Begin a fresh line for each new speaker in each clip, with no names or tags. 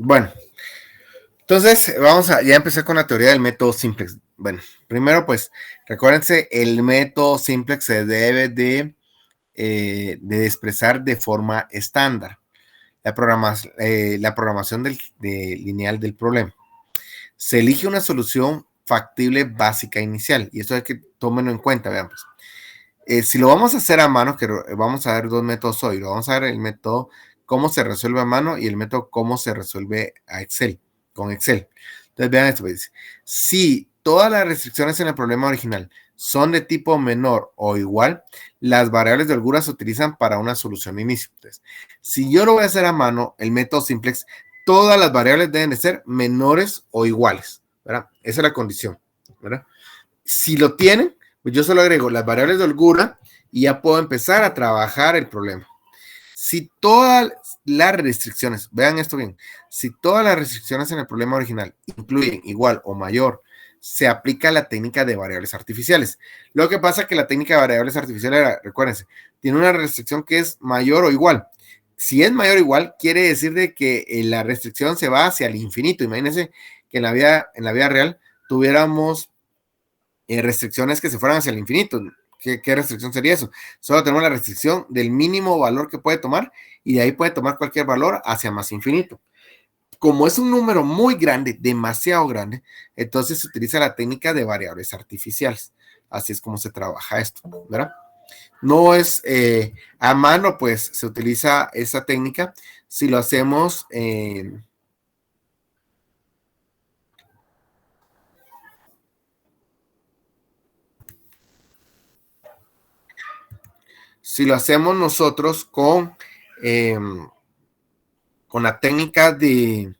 Bueno, entonces vamos a ya empezar con la teoría del método simplex. Bueno, primero pues recuérdense, el método simplex se debe de expresar de forma estándar la programación lineal del problema. Se elige una solución factible básica inicial y esto hay que tomarlo en cuenta, veamos. Si lo vamos a hacer a mano, que vamos a ver dos métodos hoy, lo vamos a ver el método cómo se resuelve a mano y el método cómo se resuelve a Excel, con Excel. Entonces vean esto, pues, si todas las restricciones en el problema original son de tipo menor o igual, las variables de holgura se utilizan para una solución de inicio. Entonces, si yo lo voy a hacer a mano, el método simplex, todas las variables deben de ser menores o iguales, ¿verdad? Esa es la condición, ¿verdad? Si lo tienen, pues yo solo agrego las variables de holgura y ya puedo empezar a trabajar el problema. Si todas las restricciones, vean esto bien, si todas las restricciones en el problema original incluyen igual o mayor, se aplica la técnica de variables artificiales. Lo que pasa es que la técnica de variables artificiales, recuérdense, tiene una restricción que es mayor o igual. Si es mayor o igual, quiere decir de que la restricción se va hacia el infinito. Imagínense que en la vida real tuviéramos restricciones que se fueran hacia el infinito. ¿Qué restricción sería eso? Solo tenemos la restricción del mínimo valor que puede tomar y de ahí puede tomar cualquier valor hacia más infinito. Como es un número muy grande, demasiado grande, entonces se utiliza la técnica de variables artificiales. Así es como se trabaja esto, ¿verdad? No es a mano, pues se utiliza esa técnica. Si lo hacemos nosotros con la técnica de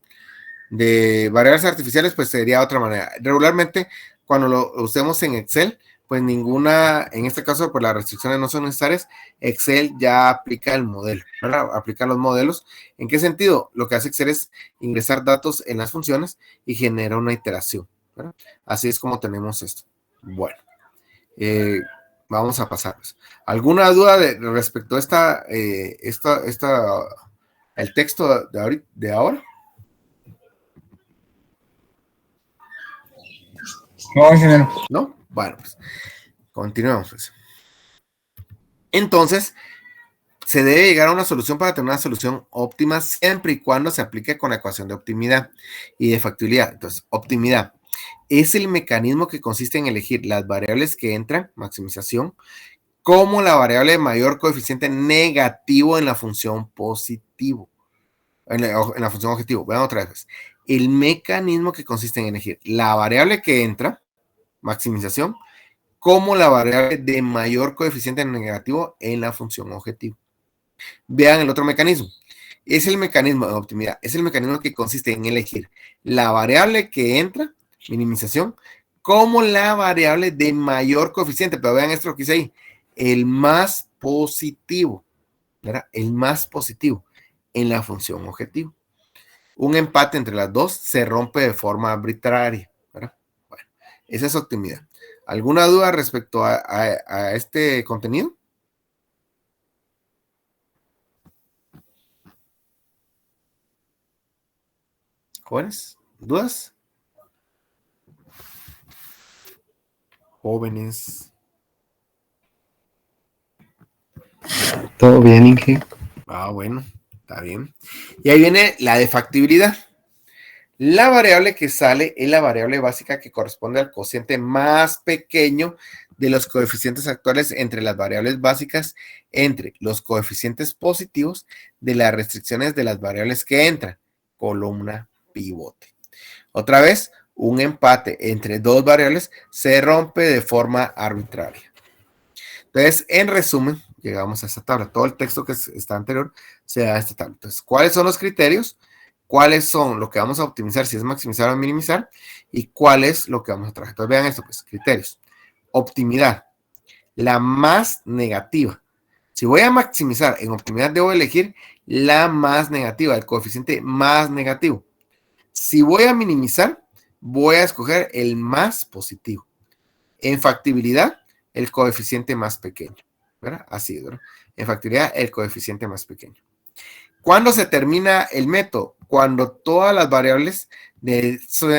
variables artificiales, pues sería de otra manera. Regularmente, cuando lo usemos en Excel, pues ninguna, en este caso, pues las restricciones no son necesarias. Excel ya aplica el modelo, ¿verdad? Aplica los modelos. ¿En qué sentido? Lo que hace Excel es ingresar datos en las funciones y genera una iteración, ¿verdad? Así es como tenemos esto. Bueno, vamos a pasar. ¿Alguna duda respecto a el texto de ahora?
No, ingeniero.
¿No? Bueno, pues continuemos. Pues. Entonces, se debe llegar a una solución para tener una solución óptima siempre y cuando se aplique con la ecuación de optimidad y de factibilidad. Entonces, optimidad es el mecanismo que consiste en elegir las variables que entran, maximización, como la variable de mayor coeficiente negativo en la función positivo, en la función objetivo. Vean otra vez. El mecanismo que consiste en elegir la variable que entra, maximización, como la variable de mayor coeficiente negativo en la función objetivo. Vean el otro mecanismo. Es el mecanismo de optimidad. Es el mecanismo que consiste en elegir la variable que entra, minimización, como la variable de mayor coeficiente. Pero vean esto que dice ahí. El más positivo. ¿Verdad? El más positivo en la función objetivo. Un empate entre las dos se rompe de forma arbitraria. ¿Verdad? Bueno, esa es optimidad. ¿Alguna duda respecto a este contenido? ¿Jóvenes? ¿Dudas? Jóvenes.
Todo bien, Inge.
Ah, bueno, está bien. Y ahí viene la de factibilidad. La variable que sale es la variable básica que corresponde al cociente más pequeño de los coeficientes actuales entre las variables básicas, entre los coeficientes positivos de las restricciones de las variables que entran, columna pivote. Otra vez, un empate entre dos variables se rompe de forma arbitraria. Entonces, en resumen, llegamos a esta tabla. Todo el texto que está anterior se da a esta tabla. Entonces, ¿cuáles son los criterios? ¿Cuáles son lo que vamos a optimizar, si es maximizar o minimizar? ¿Y cuál es lo que vamos a trabajar? Entonces, vean esto, pues, criterios. Optimidad, la más negativa. Si voy a maximizar en optimidad, debo elegir la más negativa, el coeficiente más negativo. Si voy a minimizar, voy a escoger el más positivo. En factibilidad, el coeficiente más pequeño, ¿verdad? Así, ¿verdad? En factibilidad, el coeficiente más pequeño. ¿Cuándo se termina el método? Cuando todas las variables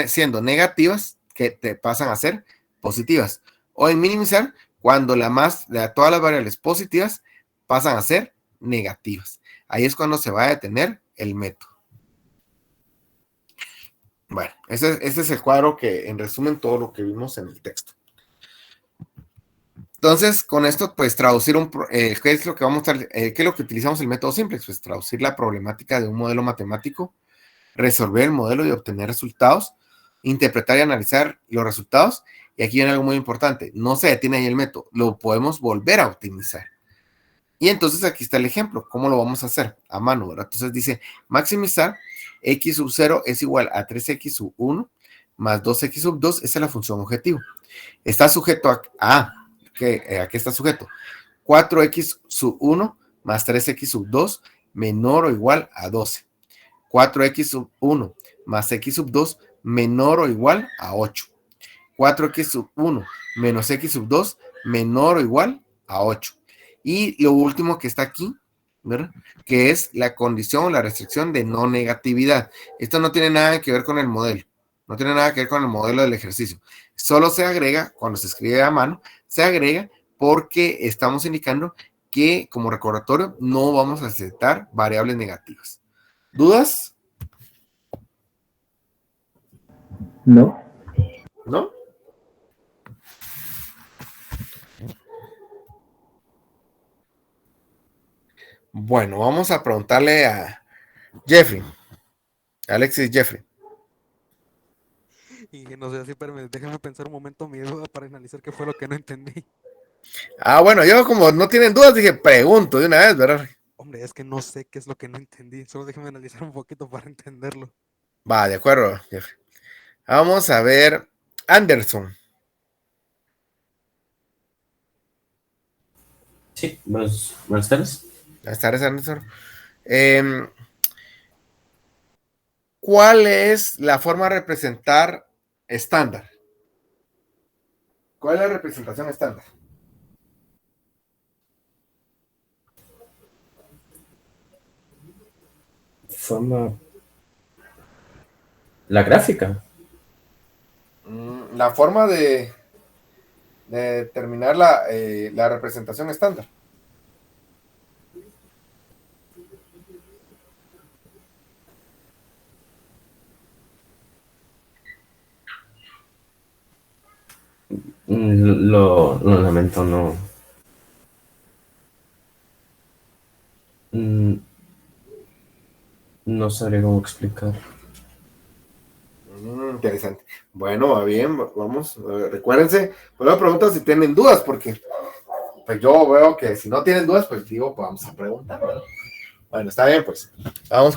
siendo negativas que te pasan a ser positivas. O en minimizar, cuando todas las variables positivas pasan a ser negativas. Ahí es cuando se va a detener el método. Bueno, ese es el cuadro que en resumen todo lo que vimos en el texto. Entonces, con esto, pues traducir ¿qué es lo que vamos a qué es lo que utilizamos el método simplex? Pues traducir la problemática de un modelo matemático, resolver el modelo y obtener resultados, interpretar y analizar los resultados. Y aquí viene algo muy importante, no se detiene ahí el método, lo podemos volver a optimizar. Y entonces aquí está el ejemplo, ¿cómo lo vamos a hacer? A mano, ¿verdad? Entonces dice, maximizar x sub 0 es igual a 3x sub 1 más 2x sub 2, esa es la función objetivo. Está sujeto ¿a qué está sujeto? 4x sub 1 más 3x sub 2 menor o igual a 12. 4x sub 1 más x sub 2 menor o igual a 8. 4x sub 1 menos x sub 2 menor o igual a 8. Y lo último que está aquí, ¿verdad? Que es la condición o la restricción de no negatividad. Esto no tiene nada que ver con el modelo. No tiene nada que ver con el modelo del ejercicio. Solo se agrega, cuando se escribe a mano, se agrega porque estamos indicando que como recordatorio no vamos a aceptar variables negativas. ¿Dudas?
No.
¿No? Bueno, vamos a preguntarle a Jeffrey. Alexis Jeffrey.
Y no sé, así, pero déjame pensar un momento mi duda para analizar qué fue lo que no entendí.
Bueno, yo como no tienen dudas, dije, pregunto de una vez, ¿verdad?
Hombre, es que no sé qué es lo que no entendí. Solo déjame analizar un poquito para entenderlo.
Va, de acuerdo, Jeffrey. Vamos a ver Anderson.
Sí, buenas tardes.
Buenas tardes, Anderson. ¿Cuál es la forma de representar estándar? ¿Cuál es la representación estándar?
Forma. La gráfica.
La forma de determinar la representación estándar.
Lo lamento, no. No sabría cómo explicar.
Interesante. Bueno, va bien, vamos. Recuérdense, pues me pregunto si tienen dudas, porque pues yo veo que si no tienen dudas, pues digo, pues vamos a preguntar, ¿verdad? Bueno, está bien, pues. Vamos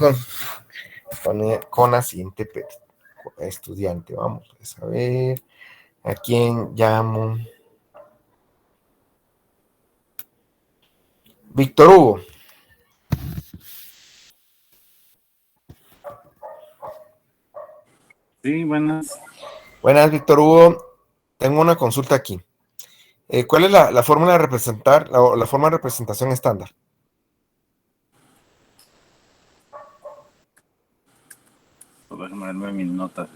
con la siguiente estudiante. Vamos a ver a quién llamo. Víctor Hugo.
Sí, buenas.
Buenas, Víctor Hugo. Tengo una consulta aquí. ¿Cuál es la fórmula de representar, la forma de representación estándar?
Déjame verme mis notas.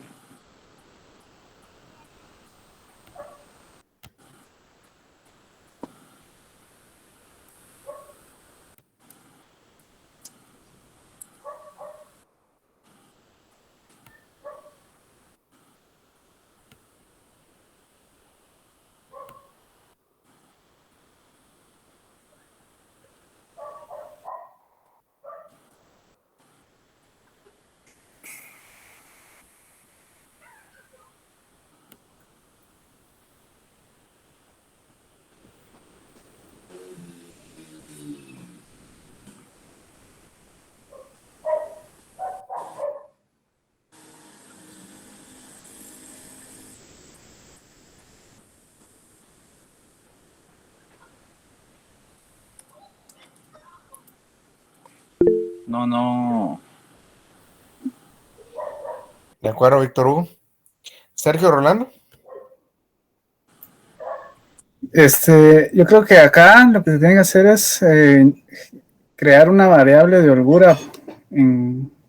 No.
De acuerdo, Víctor Hugo. Sergio Rolando.
Yo creo que acá lo que se tiene que hacer es crear una variable de holgura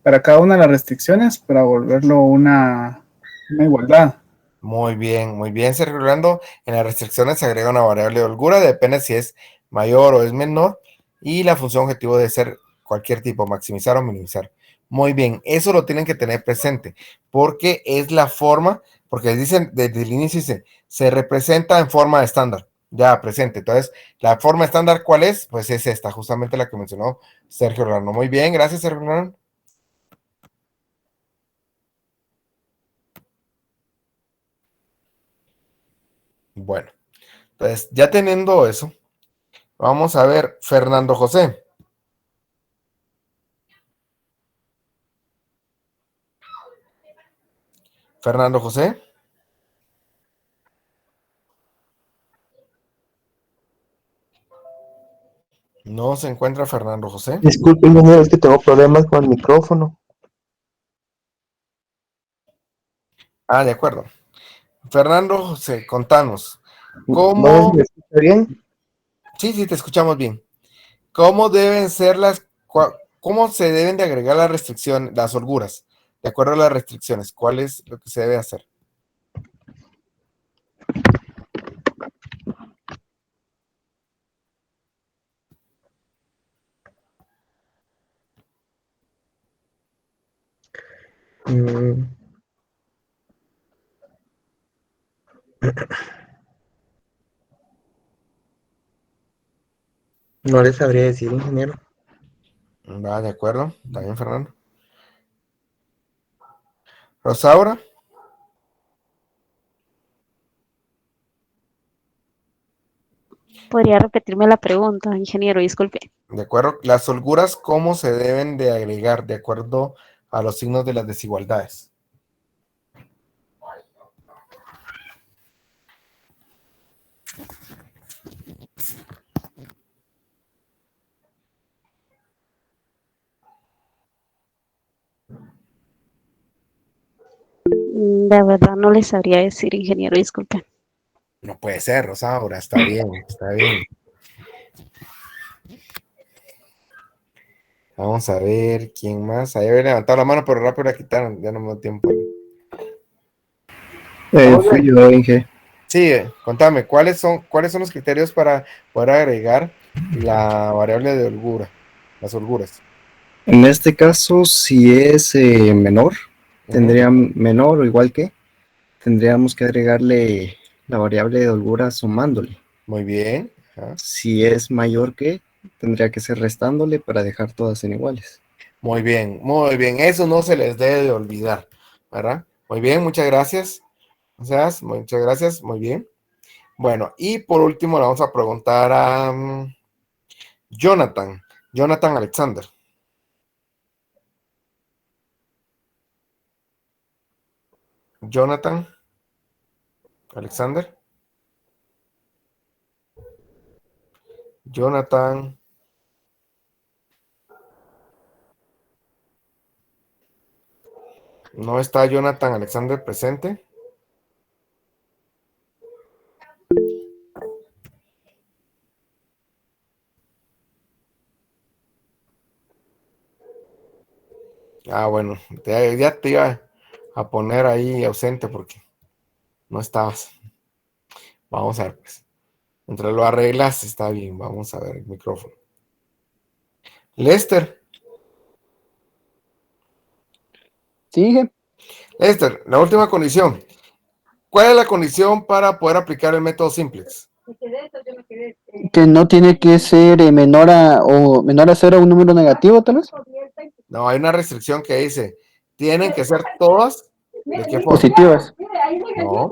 para cada una de las restricciones para volverlo una igualdad.
Muy bien, Sergio Orlando. En las restricciones se agrega una variable de holgura, depende si es mayor o es menor, y la función objetivo debe ser cualquier tipo, maximizar o minimizar. Muy bien, eso lo tienen que tener presente, porque es la forma, porque dicen desde el inicio, dice, se representa en forma estándar, ya presente. Entonces, la forma estándar, ¿cuál es? Pues es esta, justamente la que mencionó Sergio Orlando. Muy bien, gracias, Sergio Orlando. Bueno, entonces, ya teniendo eso, vamos a ver Fernando José. Fernando José. No se encuentra Fernando José.
Disculpe, ingeniero, es que tengo problemas con el micrófono.
Ah, de acuerdo. Fernando José, contanos.
¿No me escucha bien?
Sí, te escuchamos bien. ¿Cómo deben ser cómo se deben de agregar las restricciones, las holguras? De acuerdo a las restricciones, ¿cuál es lo que se debe hacer?
Mm. No le sabría decir, ingeniero.
Va, de acuerdo. Está bien, Fernando. Rosaura.
¿Podría repetirme la pregunta, ingeniero? Disculpe.
De acuerdo. Las holguras, ¿cómo se deben de agregar de acuerdo a los signos de las desigualdades?
De verdad no le sabría decir, ingeniero, disculpe.
No puede ser, Rosaura. Está bien, está bien. Vamos a ver quién más. Ahí había levantado la mano, pero rápido la quitaron. Ya no me dio tiempo.
Fui yo, Inge.
Sí, contame, ¿cuáles son los criterios para poder agregar la variable de holgura, las holguras?
En este caso, si es menor, tendría menor o igual que, tendríamos que agregarle la variable de holgura sumándole.
Muy bien. Ajá.
Si es mayor que, tendría que ser restándole para dejar todas en iguales.
Muy bien, muy bien. Eso no se les debe de olvidar, ¿verdad? Muy bien, muchas gracias. Muchas gracias, muy bien. Bueno, y por último le vamos a preguntar a Jonathan Alexander. Jonathan Alexander. Jonathan. No está Jonathan Alexander presente. Ah, bueno, ya te iba a poner ahí ausente porque no estabas. Vamos a ver, pues. Entre lo arreglas, está bien. Vamos a ver el micrófono. Lester.
Sí,
Lester, la última condición. ¿Cuál es la condición para poder aplicar el método simplex?
que no tiene que ser menor a cero un número negativo, tal vez.
No, hay una restricción que dice, tienen que ser todas, ¿de qué forma?
Positivas.
No.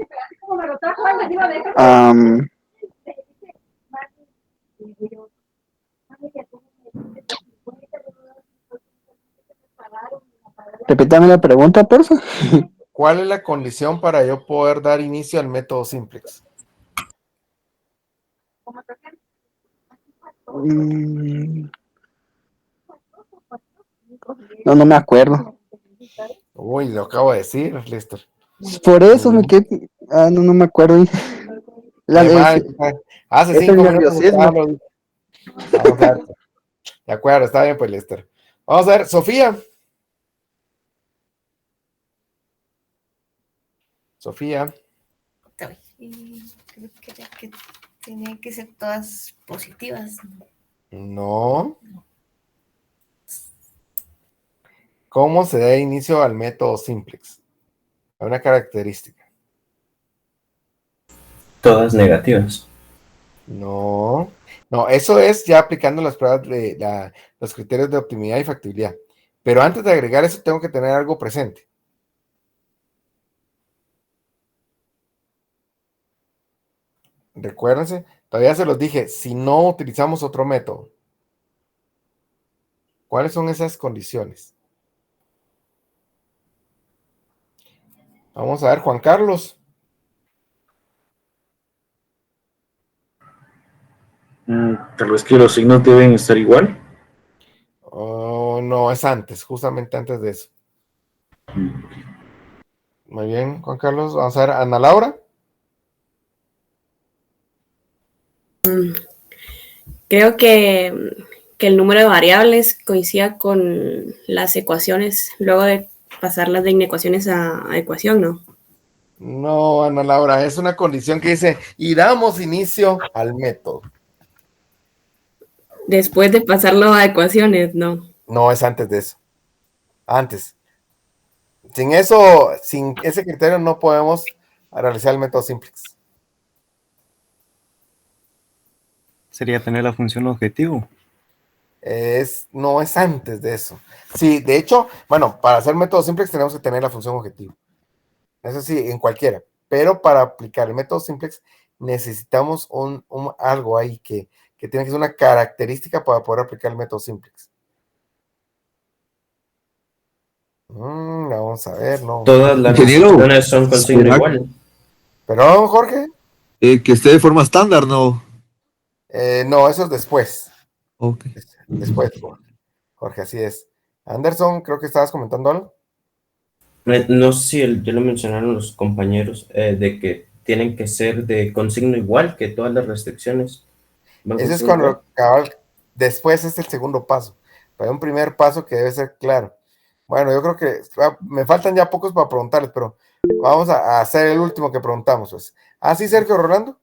Repítame la pregunta, por favor.
¿Cuál es la condición para yo poder dar inicio al método simplex?
No me acuerdo.
Uy, lo acabo de decir, Lester.
Por eso me quedé. No me acuerdo.
Hace
es el
5 minutos
nerviosismo.
estaba. Vamos a ver. De acuerdo, está bien, pues, Lester. Vamos a ver, Sofía. Sofía.
Creo que tenían que ser todas positivas.
No. ¿Cómo se da inicio al método simplex? Hay una característica.
Todas negativas.
No. No, eso es ya aplicando las pruebas de los criterios de optimidad y factibilidad. Pero antes de agregar eso, tengo que tener algo presente. Recuérdense, todavía se los dije, si no utilizamos otro método, ¿cuáles son esas condiciones? Vamos a ver, Juan Carlos.
Tal vez que los signos deben estar igual.
Oh, no, es antes, justamente antes de eso. Muy bien, Juan Carlos. Vamos a ver, Ana Laura.
Creo que el número de variables coincida con las ecuaciones, luego de pasarlas de inecuaciones a ecuación, ¿no?
No, Ana Laura, es una condición que dice, y damos inicio al método.
Después de pasarlo a ecuaciones, ¿no?
No, es antes de eso. Antes. Sin eso, sin ese criterio no podemos realizar el método simplex.
Sería tener la función objetivo.
No es antes de eso. Sí, de hecho, bueno, para hacer método simplex tenemos que tener la función objetivo. Eso sí, en cualquiera. Pero para aplicar el método simplex necesitamos algo ahí que tiene que ser una característica para poder aplicar el método simplex. Vamos a ver, no.
Todas las restricciones son con signo igual.
¿Perdón, Jorge?
Que esté de forma estándar, ¿no?
No, eso es después.
Ok.
Después, Jorge, así es. Anderson, creo que estabas comentando algo.
No sé si ya lo mencionaron los compañeros, de que tienen que ser con signo igual, que todas las restricciones.
Ese es cuando después es el segundo paso. Pero hay un primer paso que debe ser claro. Bueno, yo creo que me faltan ya pocos para preguntarles, pero vamos a hacer el último que preguntamos. Pues. ¿Sí, Sergio Rolando?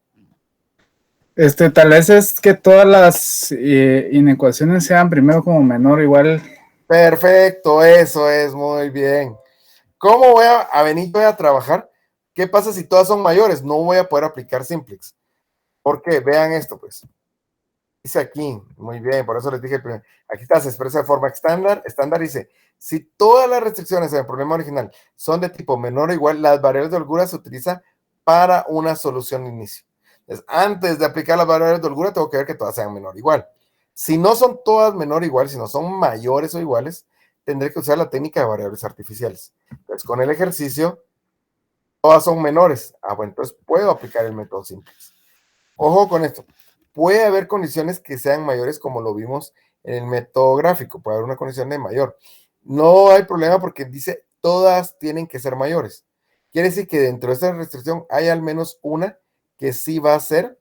Tal vez es que todas las inecuaciones sean primero como menor o igual.
Perfecto, eso es, muy bien. ¿Cómo voy a venir a trabajar? ¿Qué pasa si todas son mayores? No voy a poder aplicar simplex. ¿Por qué? Vean esto, pues. Dice aquí, muy bien, por eso les dije, aquí está, se expresa de forma estándar, dice, si todas las restricciones en el problema original son de tipo menor o igual, las variables de holgura se utilizan para una solución de inicio. Entonces, antes de aplicar las variables de holgura, tengo que ver que todas sean menor o igual. Si no son todas menor o igual, si no son mayores o iguales, tendré que usar la técnica de variables artificiales. Entonces, con el ejercicio, todas son menores. Bueno, entonces puedo aplicar el método simplex. Ojo con esto. Puede haber condiciones que sean mayores, como lo vimos en el método gráfico. Puede haber una condición de mayor. No hay problema porque dice todas tienen que ser mayores. Quiere decir que dentro de esta restricción hay al menos una que sí va a ser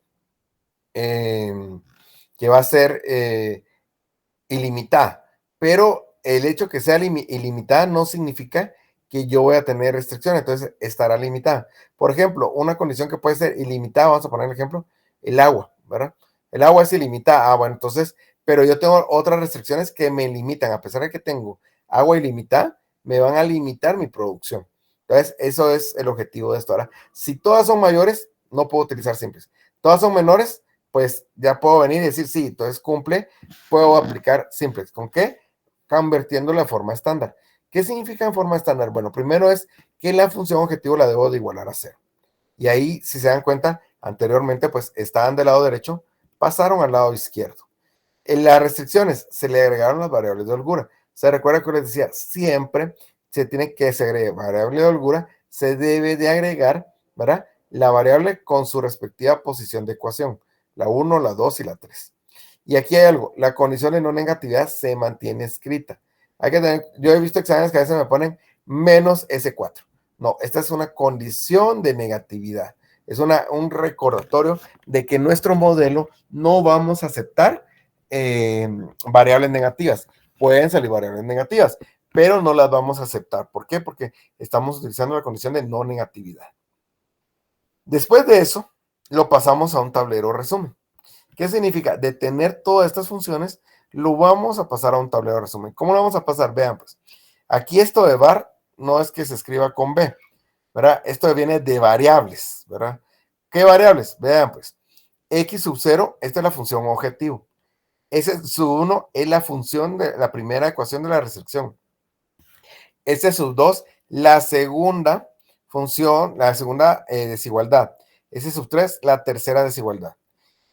ilimitada. Pero el hecho que sea ilimitada no significa que yo voy a tener restricción, entonces estará limitada. Por ejemplo, una condición que puede ser ilimitada, vamos a poner el ejemplo, el agua, ¿verdad? El agua es ilimitada, bueno, entonces, pero yo tengo otras restricciones que me limitan, a pesar de que tengo agua ilimitada, me van a limitar mi producción. Entonces, eso es el objetivo de esto. Ahora, si todas son mayores, no puedo utilizar simples. Todas son menores, pues ya puedo venir y decir, sí, entonces cumple, puedo aplicar simples. ¿Con qué? Convirtiéndolo en forma estándar. ¿Qué significa en forma estándar? Bueno, primero es que la función objetivo la debo de igualar a 0. Y ahí, si se dan cuenta, anteriormente, pues estaban del lado derecho, pasaron al lado izquierdo. En las restricciones se le agregaron las variables de holgura. Se recuerda que les decía, siempre se tiene que agregar variable de holgura, se debe de agregar, ¿verdad? La variable con su respectiva posición de ecuación, la 1, la 2 y la 3. Y aquí hay algo, la condición de no negatividad se mantiene escrita. Hay que tener, yo he visto exámenes que a veces me ponen menos S4. No, esta es una condición de negatividad. Es un recordatorio de que nuestro modelo no vamos a aceptar variables negativas. pueden salir variables negativas, pero no las vamos a aceptar. ¿Por qué? Porque estamos utilizando la condición de no negatividad. Después de eso, lo pasamos a un tablero resumen. ¿Qué significa? De tener todas estas funciones, lo vamos a pasar a un tablero resumen. ¿Cómo lo vamos a pasar? Vean, pues, aquí esto de var no es que se escriba con B, ¿verdad? Esto viene de variables, ¿verdad? ¿Qué variables? Vean, pues, x sub 0, esta es la función objetivo. S sub 1 es la función de la primera ecuación de la restricción. S sub 2, la segunda función, la segunda desigualdad. S sub 3, la tercera desigualdad.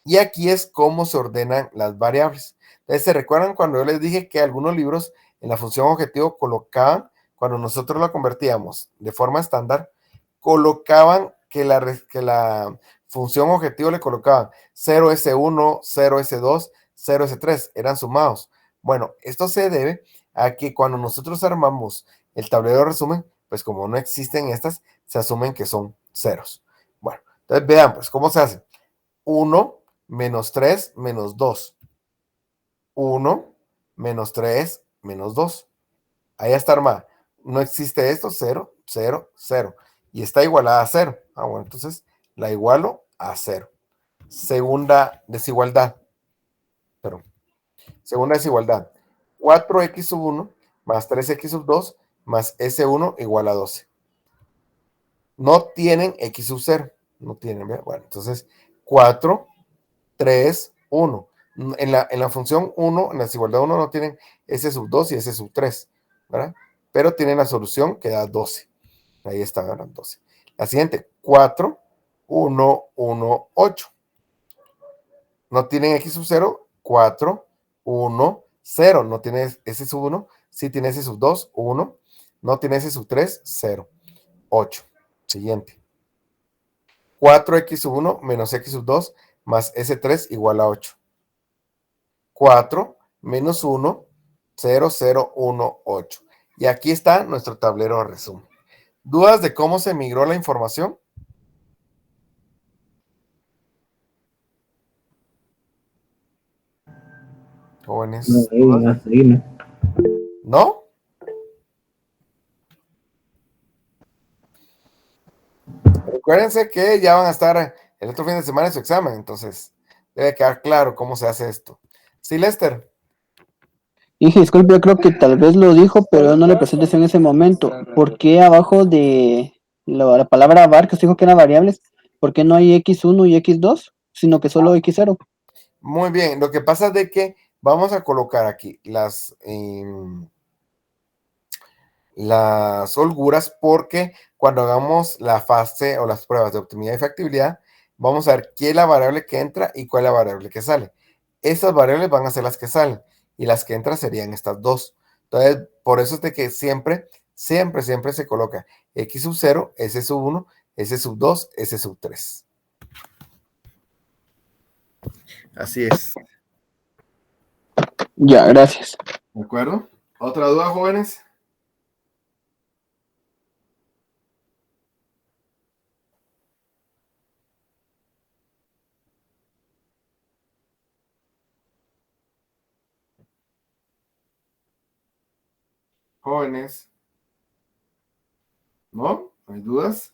Y aquí es cómo se ordenan las variables. Entonces, ¿se recuerdan cuando yo les dije que algunos libros en la función objetivo colocaban, cuando nosotros la convertíamos de forma estándar, colocaban que la función objetivo le colocaban 0S1, 0S2, 0S3, eran sumados? Bueno, esto se debe a que cuando nosotros armamos el tablero de resumen, pues como no existen estas, se asumen que son ceros. Bueno, entonces vean pues cómo se hace. 1 menos 3 menos 2. 1 menos 3 menos 2. Ahí está armada. No existe esto, 0, 0, 0. Y está igualada a 0. Ah, bueno, entonces la igualo a 0. Segunda desigualdad. Perdón. Segunda desigualdad. 4x sub 1 más 3x sub 2 más S1 igual a 12. No tienen x sub 0. No tienen, ¿verdad? Bueno, entonces 4, 3, 1. En la función 1, en la desigualdad 1 no tienen S sub 2 y S sub 3, ¿verdad? Pero tienen la solución que da 12. Ahí está, ¿verdad? 12. La siguiente, 4, 1, 1, 8. No tienen x sub 0, 4, 1, 0. No tiene S sub 1, sí tiene S sub 2, 1. No tiene S sub 3, 0. 8. Siguiente. 4x sub 1 menos x sub 2 más S3 igual a 8. 4 menos 1, 0, 0, 1, 8. Y aquí está nuestro tablero de resumen. ¿Dudas de cómo se migró la información? Jóvenes. ¿No? Recuérdense que ya van a estar el otro fin de semana en su examen, entonces debe quedar claro cómo se hace esto. Sí, Lester.
Dije, disculpe, yo creo que tal vez lo dijo, pero no le presté atención en ese momento. ¿Por qué abajo de la palabra var, que usted dijo que eran variables, por qué no hay x1 y x2, sino que solo x0?
Muy bien, lo que pasa es de que vamos a colocar aquí las holguras, porque cuando hagamos la fase o las pruebas de optimidad y factibilidad, vamos a ver qué es la variable que entra y cuál es la variable que sale. Estas variables van a ser las que salen y las que entran serían estas dos. Entonces, por eso es de que siempre se coloca x sub 0, s sub 1, s sub 2, s sub 3. Así es.
Ya, gracias.
¿De acuerdo? ¿Otra duda, jóvenes? Jóvenes. ¿No? ¿No hay dudas?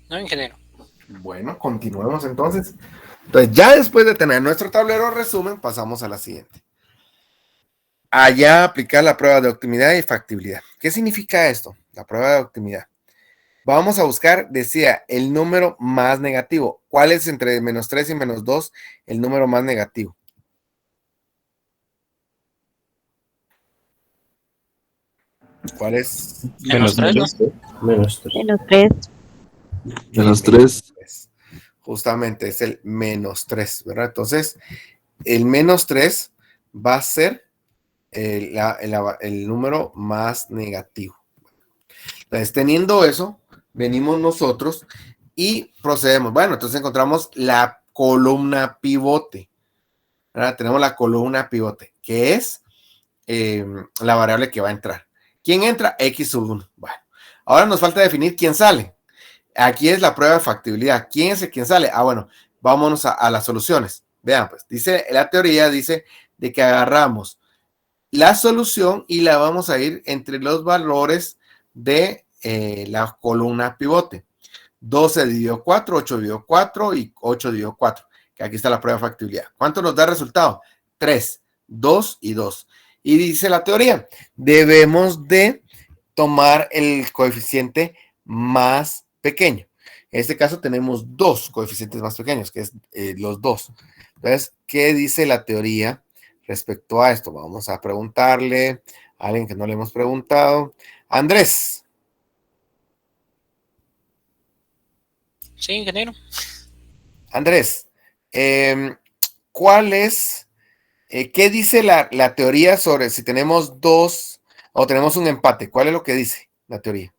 No, ingeniero.
Bueno, continuemos entonces. Entonces, ya después de tener nuestro tablero de resumen, pasamos a la siguiente. Allá aplicar la prueba de optimidad y factibilidad. ¿Qué significa esto? La prueba de optimidad. Vamos a buscar, decía, el número más negativo. ¿Cuál es entre menos 3 y menos 2 el número más negativo? ¿Cuál es?
Menos 3, ¿no?
Menos 3.
Menos 3.
Menos 3.
Justamente es el menos 3, ¿verdad? Entonces, el menos 3 va a ser el número más negativo. Entonces, teniendo eso, venimos nosotros y procedemos. Bueno, entonces encontramos la columna pivote, ¿verdad? Tenemos la columna pivote, que es la variable que va a entrar. ¿Quién entra? X sub 1. Bueno, ahora nos falta definir quién sale. Aquí es la prueba de factibilidad. ¿Quién es el quien sale? Ah, bueno, vámonos a las soluciones. Vean, pues, dice, la teoría dice de que agarramos la solución y la vamos a ir entre los valores de la columna pivote. 12 dividido 4, 8 dividido 4 y 8 dividido 4. Que aquí está la prueba de factibilidad. ¿Cuánto nos da el resultado? 3, 2 y 2. Y dice la teoría, debemos de tomar el coeficiente más pequeño. En este caso tenemos dos coeficientes más pequeños, que es los 2. Entonces, ¿qué dice la teoría respecto a esto? Vamos a preguntarle a alguien que no le hemos preguntado. Andrés.
Sí, ingeniero.
Andrés, ¿cuál es, qué dice la teoría sobre si tenemos dos o tenemos un empate? ¿Cuál es lo que dice la teoría?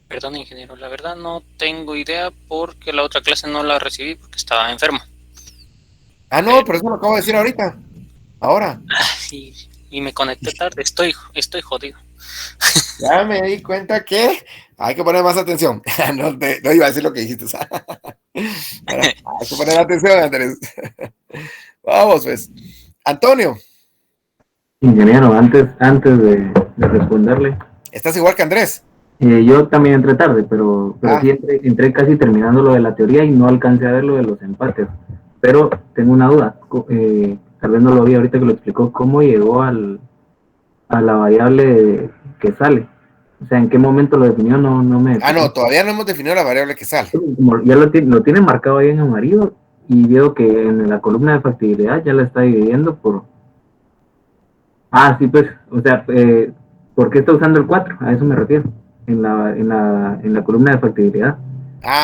Perdón, ingeniero, la verdad no tengo idea porque la otra clase no la recibí porque estaba enfermo.
Ah, no, pero eso lo acabo de decir ahorita. Ahora.
Y me conecté tarde, estoy jodido.
Ya me di cuenta que hay que poner más atención. No iba a decir lo que dijiste. Hay que poner atención, Andrés. Vamos, pues. Antonio.
Ingeniero, antes de responderle.
¿Estás igual que Andrés?
Yo también entré tarde, pero sí entré casi terminando lo de la teoría y no alcancé a ver lo de los empates. Pero tengo una duda. Tal vez no lo vi ahorita que lo explicó. ¿Cómo llegó a la variable que sale? O sea, ¿en qué momento lo definió? No me...
No, todavía no hemos definido la variable que sale.
Como ya lo tiene marcado ahí en amarillo y veo que en la columna de factibilidad ya la está dividiendo por... sí, pues, o sea, ¿por qué está usando el 4? A eso me refiero, en la columna de factibilidad.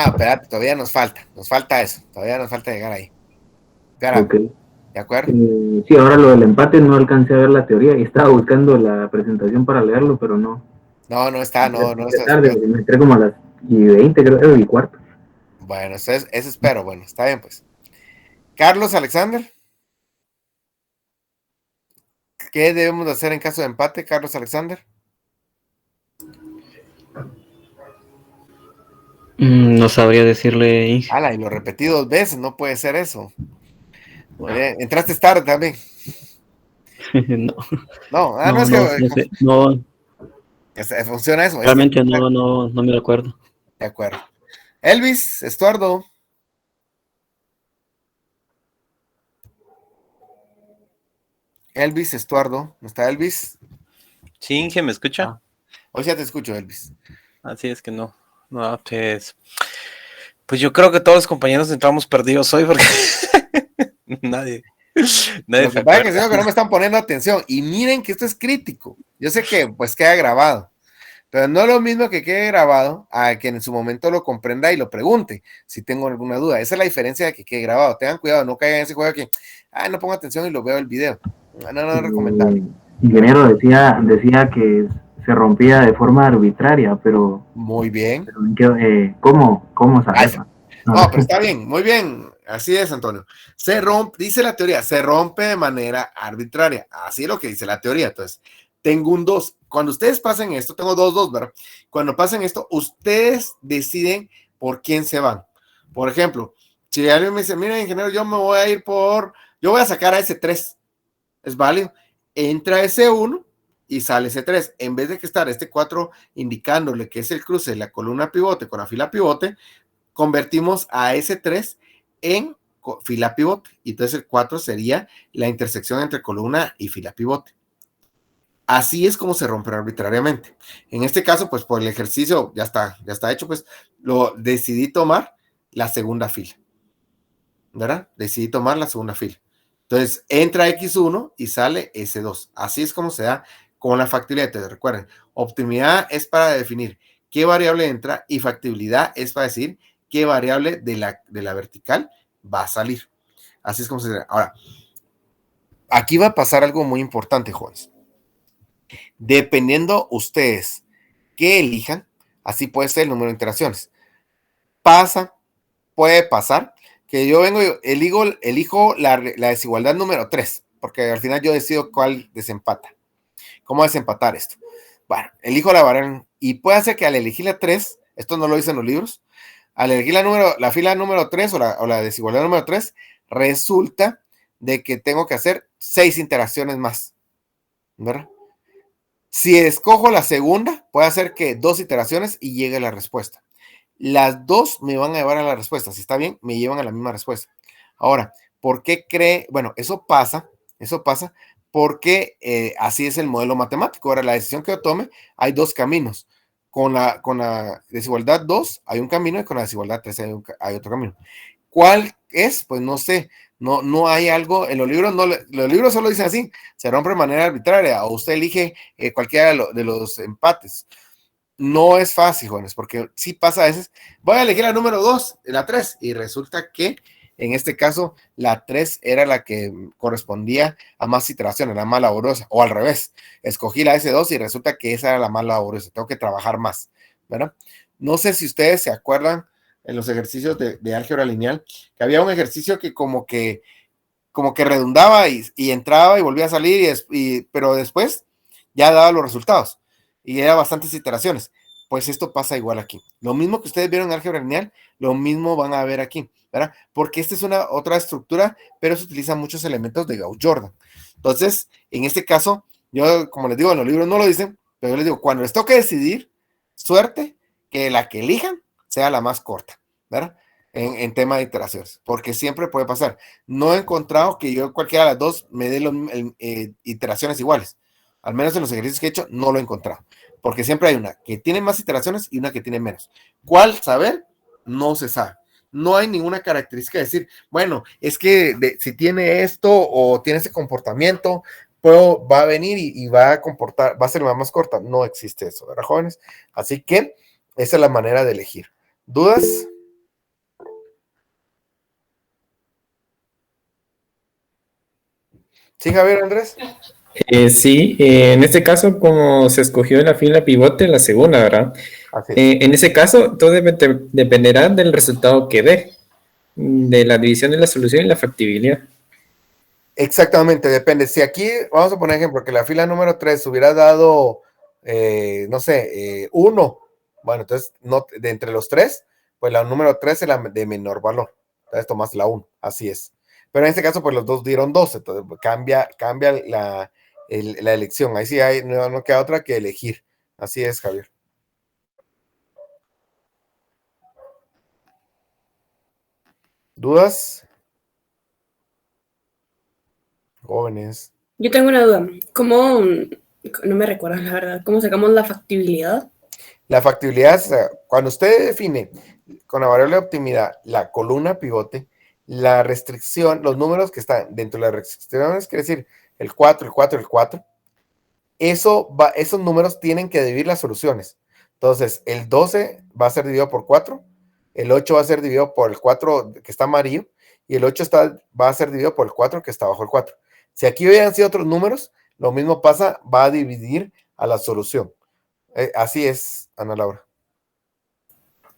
Espérate, todavía nos falta eso, todavía nos falta llegar ahí.
Okay.
¿De acuerdo?
Sí, ahora lo del empate no alcancé a ver la teoría y estaba buscando la presentación para leerlo, pero no.
No está.
Tarde, me entré como a las 20, creo, y cuarto.
Bueno, eso espero. Bueno, está bien, pues. Carlos Alexander. ¿Qué debemos de hacer en caso de empate, Carlos Alexander?
No sabría decirle.
Y lo repetí 2 veces, no puede ser eso. Entraste tarde también.
No.
No. ¿Funciona eso?
Realmente no me acuerdo.
De acuerdo. Elvis, Estuardo. Elvis, Estuardo. ¿No está Elvis?
Sí, Inge, ¿me escucha?
Hoy ya te escucho, Elvis.
Así es que no, pues yo creo que todos los compañeros entramos perdidos hoy porque nadie
Lo que pasa es que no me están poniendo atención y miren que esto es crítico. Yo sé que pues queda grabado, pero no es lo mismo que quede grabado a que en su momento lo comprenda y lo pregunte si tengo alguna duda. Esa es la diferencia de que quede grabado. Tengan cuidado, no caigan en ese juego que no pongo atención y lo veo el video. No es recomendable.
Ingeniero decía que se rompía de forma arbitraria, pero...
Muy bien.
Pero, ¿cómo saber?
No, pero está bien, muy bien. Así es, Antonio. Se rompe, dice la teoría, se rompe de manera arbitraria. Así es lo que dice la teoría. Entonces, tengo un 2. Cuando ustedes pasen esto, tengo 2, ¿verdad? Cuando pasen esto, ustedes deciden por quién se van. Por ejemplo, si alguien me dice, mira, ingeniero, yo voy a sacar a ese 3. Es válido. Entra ese 1 y sale ese 3. En vez de que estar este 4 indicándole que es el cruce de la columna pivote con la fila pivote, convertimos a ese 3 en fila pivote. Y entonces el 4 sería la intersección entre columna y fila pivote. Así es como se rompe arbitrariamente. En este caso, pues por el ejercicio ya está hecho, pues lo decidí tomar la segunda fila. ¿Verdad? Decidí tomar la segunda fila. Entonces entra X1 y sale S2. Así es como se da con la factibilidad. Entonces recuerden, optimidad es para definir qué variable entra y factibilidad es para decir qué variable de la vertical va a salir. Así es como se da. Ahora, aquí va a pasar algo muy importante, jóvenes. Dependiendo ustedes qué elijan, así puede ser el número de iteraciones. Puede pasar que yo vengo y elijo la desigualdad número 3, porque al final yo decido cuál desempata. ¿Cómo desempatar esto? Bueno, elijo la variable y puede ser que al elegir la 3, esto no lo dicen los libros, al elegir la fila número 3 o la desigualdad número 3, resulta de que tengo que hacer 6 interacciones más, ¿verdad? Si escojo la segunda, puede hacer que 2 iteraciones y llegue la respuesta. Las 2 me van a llevar a la respuesta. Si está bien, me llevan a la misma respuesta. Ahora, ¿por qué cree? Bueno, eso pasa porque así es el modelo matemático. Ahora, la decisión que yo tome, hay 2 caminos. Con la desigualdad 2 hay un camino y con la desigualdad 3 hay otro camino. ¿Cuál es? Pues no sé. No hay algo, en los libros los libros solo dicen así, se rompe de manera arbitraria o usted elige cualquiera de los empates. No es fácil, jóvenes, porque sí pasa a veces. Voy a elegir la número 2, la 3, y resulta que en este caso la 3 era la que correspondía a más iteraciones, la más laboriosa, o al revés, escogí la S2 y resulta que esa era la más laboriosa, tengo que trabajar más, ¿verdad? No sé si ustedes se acuerdan en los ejercicios de álgebra lineal, que había un ejercicio que como que redundaba y entraba y volvía a salir, pero después ya daba los resultados y era bastantes iteraciones. Pues esto pasa igual aquí. Lo mismo que ustedes vieron en álgebra lineal, lo mismo van a ver aquí, ¿verdad? Porque esta es otra estructura, pero se utilizan muchos elementos de Gauss-Jordan. Entonces, en este caso, yo, como les digo, en los libros no lo dicen, pero yo les digo, cuando les toque decidir, suerte que la que elijan sea la más corta, ¿verdad? En tema de iteraciones, porque siempre puede pasar. No he encontrado que yo cualquiera de las dos me dé iteraciones iguales. Al menos en los ejercicios que he hecho, no lo he encontrado. Porque siempre hay una que tiene más iteraciones y una que tiene menos. ¿Cuál saber? No se sabe. No hay ninguna característica de decir, bueno, es que si tiene esto o tiene ese comportamiento, va a venir y va a ser la más corta. No existe eso, ¿verdad, jóvenes? Así que esa es la manera de elegir. ¿Dudas? ¿Sí, Javier, Andrés?
Sí, en este caso, como se escogió la fila pivote, la segunda, ¿verdad? En ese caso, todo dependerá del resultado que dé, de la división de la solución y la factibilidad.
Exactamente, depende. Si aquí, vamos a poner ejemplo, que la fila número 3 hubiera dado, no sé, 1, bueno, entonces, de entre los 3, pues la número 3 es la de menor valor. Entonces tomas la 1, así es. Pero en este caso, pues los dos dieron 12, entonces cambia la elección. Ahí sí no queda otra que elegir. Así es, Javier. ¿Dudas? Jóvenes.
Yo tengo una duda. ¿Cómo, no me recuerdo la verdad, cómo sacamos la factibilidad?
La factibilidad es, cuando usted define con la variable de optimidad la columna pivote, la restricción, los números que están dentro de las restricciones, quiere decir el 4, el 4, el 4, esos números tienen que dividir las soluciones. Entonces, el 12 va a ser dividido por 4, el 8 va a ser dividido por el 4 que está amarillo, y el 8 va a ser dividido por el 4 que está bajo el 4. Si aquí hubieran sido otros números, lo mismo pasa, va a dividir a la solución. Así es, Ana Laura.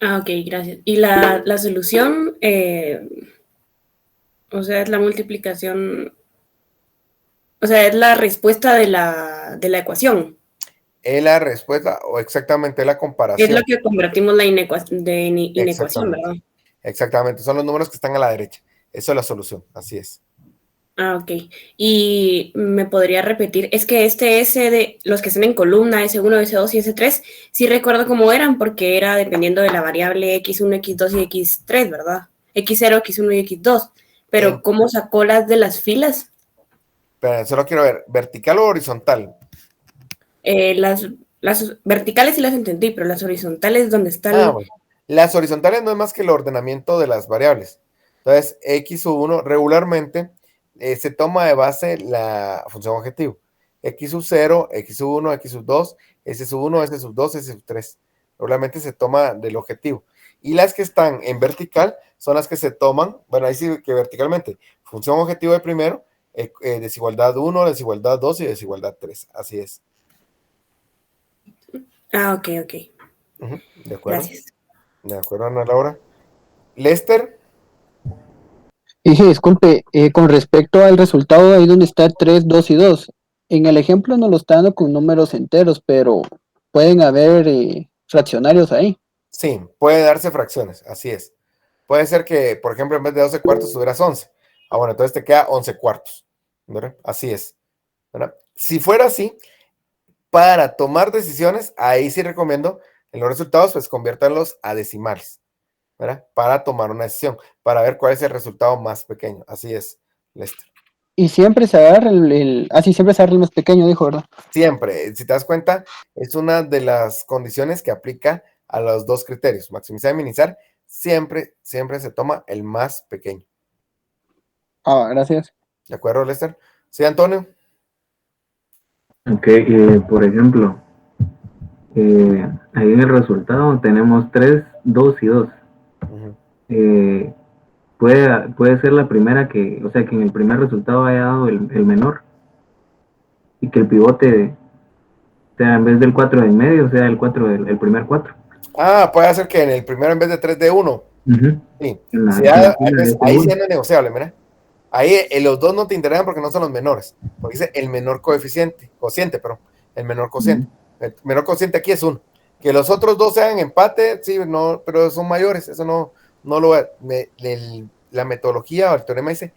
Ok, gracias. Y la solución, o sea, es la multiplicación, o sea, es la respuesta de la ecuación.
Es la respuesta, o exactamente la comparación.
Es lo que convertimos la inecuación, ¿verdad?
Exactamente, son los números que están a la derecha. Eso es la solución, así es.
Ah, ok. Y me podría repetir, es que S de los que están en columna, S1, S2 y S3, sí recuerdo cómo eran, porque era dependiendo de la variable X1, X2 y X3, ¿verdad? X0, X1 y X2. Pero ¿cómo sacó las de las filas?
Pero solo quiero ver, ¿vertical o horizontal?
Las verticales sí las entendí, pero las horizontales, ¿dónde están?
Bueno. Las horizontales no es más que el ordenamiento de las variables. Entonces, X1 regularmente se toma de base la función objetivo. X0, X1, X2, S1, S2, S3. Regularmente se toma del objetivo. Y las que están en vertical son las que se toman, bueno, ahí sí que verticalmente, función objetivo de primero, desigualdad 1, desigualdad 2 y desigualdad 3. Así es.
Ah, ok.
De acuerdo.
Gracias.
De acuerdo, Ana Laura. Lester.
Disculpe, con respecto al resultado ahí donde está 3, 2 y 2, en el ejemplo no lo está dando con números enteros, pero pueden haber fraccionarios ahí.
Sí, puede darse fracciones, así es. Puede ser que, por ejemplo, en vez de 12 cuartos tuvieras 11. Ah, bueno, entonces te queda 11 cuartos, ¿verdad? Así es, ¿verdad? Si fuera así, para tomar decisiones, ahí sí recomiendo en los resultados, pues conviértanlos a decimales, ¿verdad? Para tomar una decisión, para ver cuál es el resultado más pequeño. Así es, Lester.
Y siempre se agarra siempre se agarra el más pequeño, dijo, ¿verdad?
Siempre, si te das cuenta, es una de las condiciones que aplica a los dos criterios, maximizar y minimizar, siempre se toma el más pequeño.
Ah, gracias.
¿De acuerdo, Lester? Sí, Antonio.
Ok, por ejemplo, ahí en el resultado tenemos 3, 2 y 2. Puede ser la primera que, o sea, que en el primer resultado haya dado el menor y que el pivote sea en vez del 4 del medio, sea el 4 el primer 4.
Ah, puede ser que en el primero en vez de 3 de 1. Sí. Ahí sí no es negociable, mira. Ahí los dos no te interesan porque no son los menores. Porque dice el menor cociente, pero el menor cociente. El menor cociente aquí es 1. Que los otros dos sean empate, sí, no, pero son mayores. Eso no lo la metodología o el teorema dice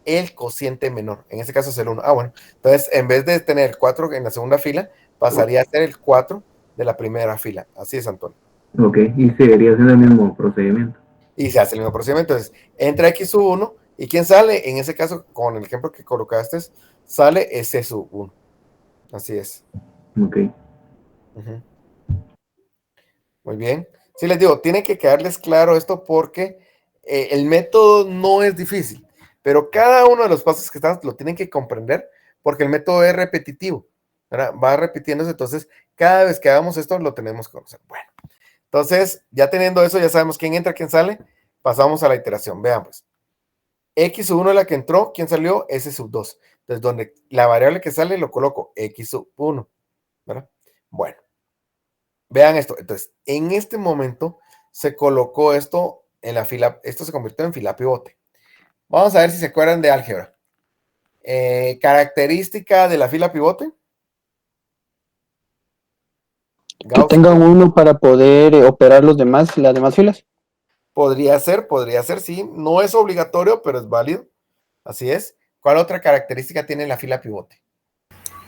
el cociente menor. En este caso es el 1. Ah, bueno. Entonces, en vez de tener 4 en la segunda fila, pasaría a ser el 4 de la primera fila. Así es, Antonio.
Ok, y seguiría siendo el mismo procedimiento.
Y se hace el mismo procedimiento. Entonces, entra X sub 1 y ¿quién sale? En ese caso, con el ejemplo que colocaste, sale S sub 1. Así es.
Ok.
Muy bien. Sí, les digo, tiene que quedarles claro esto porque el método no es difícil, pero cada uno de los pasos que están lo tienen que comprender porque el método es repetitivo, ¿verdad? Va repitiéndose, entonces cada vez que hagamos esto lo tenemos que conocer. Bueno, entonces ya teniendo eso, ya sabemos quién entra, quién sale, pasamos a la iteración. Veamos. X sub 1 es la que entró, ¿quién salió? S sub 2. Entonces, donde la variable que sale lo coloco X sub 1, ¿verdad? Bueno. Vean esto. Entonces, en este momento se colocó esto en la fila, esto se convirtió en fila pivote. Vamos a ver si se acuerdan de álgebra. Característica de la fila pivote.
Que tengan uno para poder operar las demás filas.
Podría ser, sí. No es obligatorio, pero es válido. Así es. ¿Cuál otra característica tiene la fila pivote?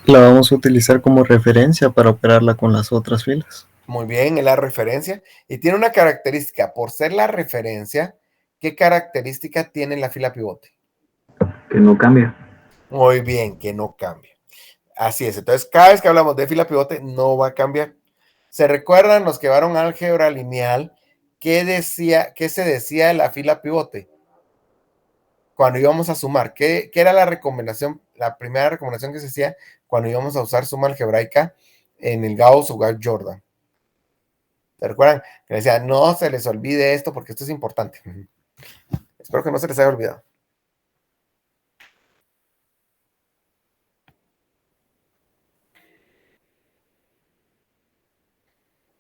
La vamos a utilizar como referencia para operarla con las otras filas.
Muy bien, es la referencia. Y tiene una característica. Por ser la referencia, ¿qué característica tiene la fila pivote?
Que no cambia.
Muy bien, que no cambia. Así es. Entonces, cada vez que hablamos de fila pivote, no va a cambiar. ¿Se recuerdan los que llevaron álgebra lineal? ¿Qué se decía de la fila pivote? Cuando íbamos a sumar, ¿qué era la recomendación? La primera recomendación que se hacía cuando íbamos a usar suma algebraica en el Gauss o Gauss-Jordan. ¿Se recuerdan? Que decían, no se les olvide esto porque esto es importante. Espero que no se les haya olvidado.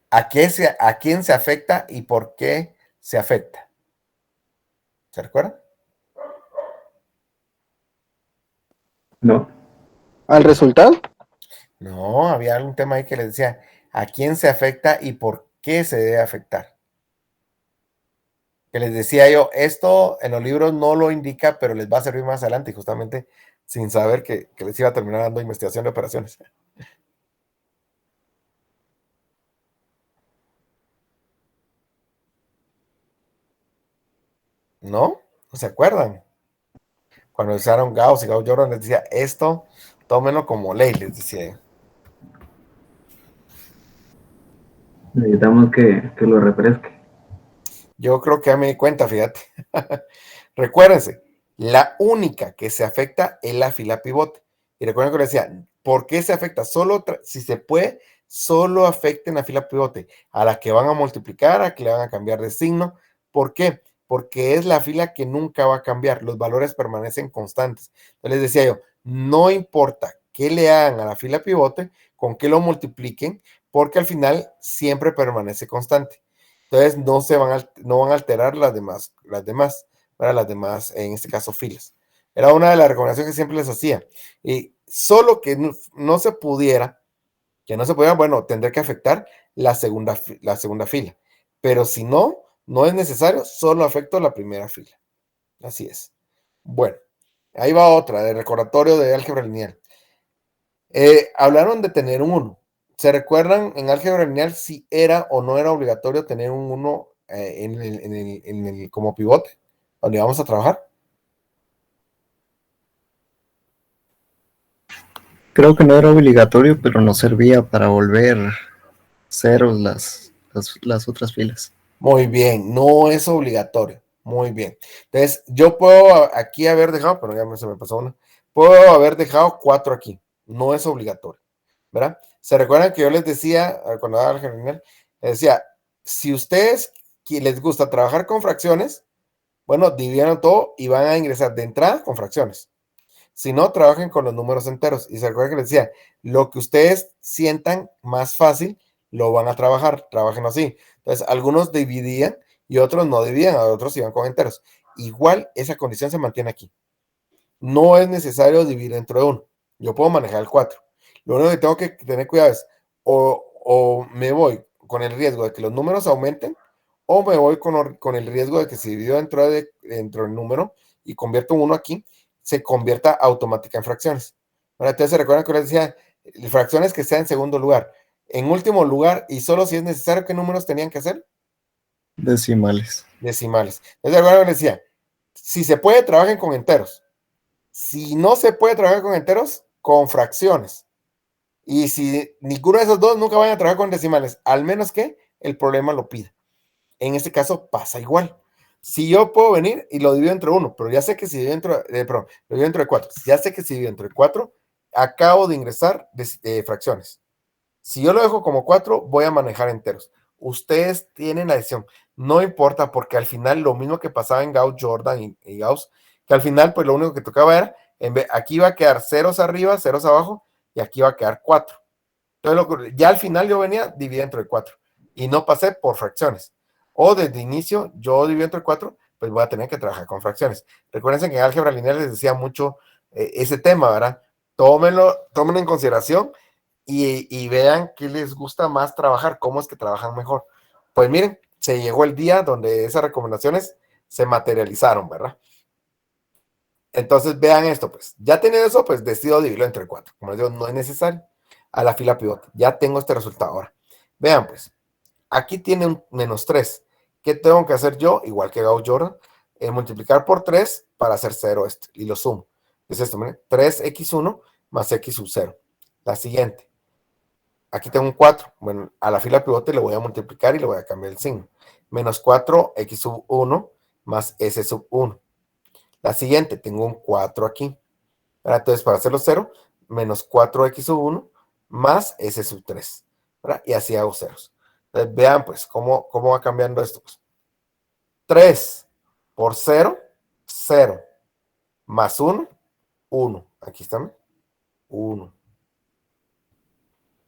¿A quién se afecta y por qué se afecta? ¿Se recuerdan?
No.
¿Al resultado?
No, había algún tema ahí que les decía, ¿a quién se afecta y por qué se debe afectar? Que les decía yo, esto en los libros no lo indica, pero les va a servir más adelante, y justamente sin saber que les iba a terminar dando investigación de operaciones. ¿No? ¿No se acuerdan? Cuando usaron Gauss y Gauss-Jordan les decía, esto tómenlo como ley, les decía.
Necesitamos que lo refresque.
Yo creo que ya me di cuenta, fíjate. Recuérdense, la única que se afecta es la fila pivote. Y recuerden que les decía, ¿por qué se afecta? Solo si se puede, solo afecten la fila pivote, a la que van a multiplicar, a que le van a cambiar de signo. ¿Por qué? Porque es la fila que nunca va a cambiar, los valores permanecen constantes. Entonces les decía yo, no importa qué le hagan a la fila pivote, con qué lo multipliquen, porque al final siempre permanece constante. Entonces no van a alterar las demás, en este caso filas. Era una de las recomendaciones que siempre les hacía. Y solo que no se pudiera, bueno, tendría que afectar la segunda fila. pero si no, no es necesario, solo afecto la primera fila. Así es. Bueno, ahí va otra, de recordatorio de álgebra lineal. Hablaron de tener un 1. ¿Se recuerdan en álgebra lineal si era o no era obligatorio tener un 1 como pivote, donde vamos a trabajar?
Creo que no era obligatorio, pero nos servía para volver ceros las otras filas.
Muy bien, no es obligatorio. Muy bien. Entonces, yo puedo aquí haber dejado, pero ya se me pasó una. Puedo haber dejado 4 aquí. No es obligatorio, ¿verdad? ¿Se recuerdan que yo les decía, cuando daba álgebra lineal, les decía, si ustedes les gusta trabajar con fracciones, bueno, dividan todo y van a ingresar de entrada con fracciones. Si no, trabajen con los números enteros. Y se recuerda que les decía, lo que ustedes sientan más fácil, lo van a trabajar. Trabajen así. Entonces, algunos dividían y otros no dividían, a otros iban con enteros. Igual, esa condición se mantiene aquí. No es necesario dividir dentro de 1. Yo puedo manejar el 4. Lo único que tengo que tener cuidado es o me voy con el riesgo de que los números aumenten o me voy con el riesgo de que si divido dentro del número y convierto un 1 aquí, se convierta automática en fracciones. Ahora, entonces se recuerdan que les decía, fracciones que sean en segundo lugar. En último lugar, y solo si es necesario, ¿qué números tenían que hacer?
Decimales.
Decimales. Entonces, les decía, si se puede, trabajen con enteros. Si no se puede trabajar con enteros, con fracciones. Y si ninguno de esos dos, nunca vayan a trabajar con decimales, al menos que el problema lo pida. En este caso pasa igual. Si yo puedo venir y lo divido entre 1, pero ya sé que si divido lo divido entre 4, ya sé que si divido entre 4, acabo de ingresar fracciones. Si yo lo dejo como 4, voy a manejar enteros. Ustedes tienen la decisión. No importa, porque al final lo mismo que pasaba en Gauss, Jordan y Gauss, que al final pues lo único que tocaba era, aquí va a quedar ceros arriba, ceros abajo, y aquí va a quedar 4. Entonces ya al final yo venía, dividía entre 4. Y no pasé por fracciones. O desde inicio, yo divido entre 4, pues voy a tener que trabajar con fracciones. Recuerden que en álgebra lineal les decía mucho ese tema, ¿verdad? Tómenlo en consideración y vean qué les gusta más trabajar, cómo es que trabajan mejor. Pues miren, se llegó el día donde esas recomendaciones se materializaron, ¿verdad? Entonces vean esto, pues. Ya teniendo eso, pues decido dividirlo entre 4. Como les digo, no es necesario. A la fila pivote. Ya tengo este resultado ahora. Vean, pues. Aquí tiene un menos 3. ¿Qué tengo que hacer yo? Igual que Gauss Jordan. Multiplicar por 3 para hacer 0 este. Y lo sumo. Es esto, miren. 3x1 más x sub 0. La siguiente. Aquí tengo un 4. Bueno, a la fila pivote le voy a multiplicar y le voy a cambiar el signo. Menos 4x sub 1 más s sub 1. La siguiente, tengo un 4 aquí. ¿Verdad? Entonces, para hacerlo 0, menos 4x sub 1 más s sub 3. ¿Verdad? Y así hago ceros. Entonces, vean, pues, cómo va cambiando esto. Pues. 3 por 0, 0. Más 1, 1. Aquí está, 1.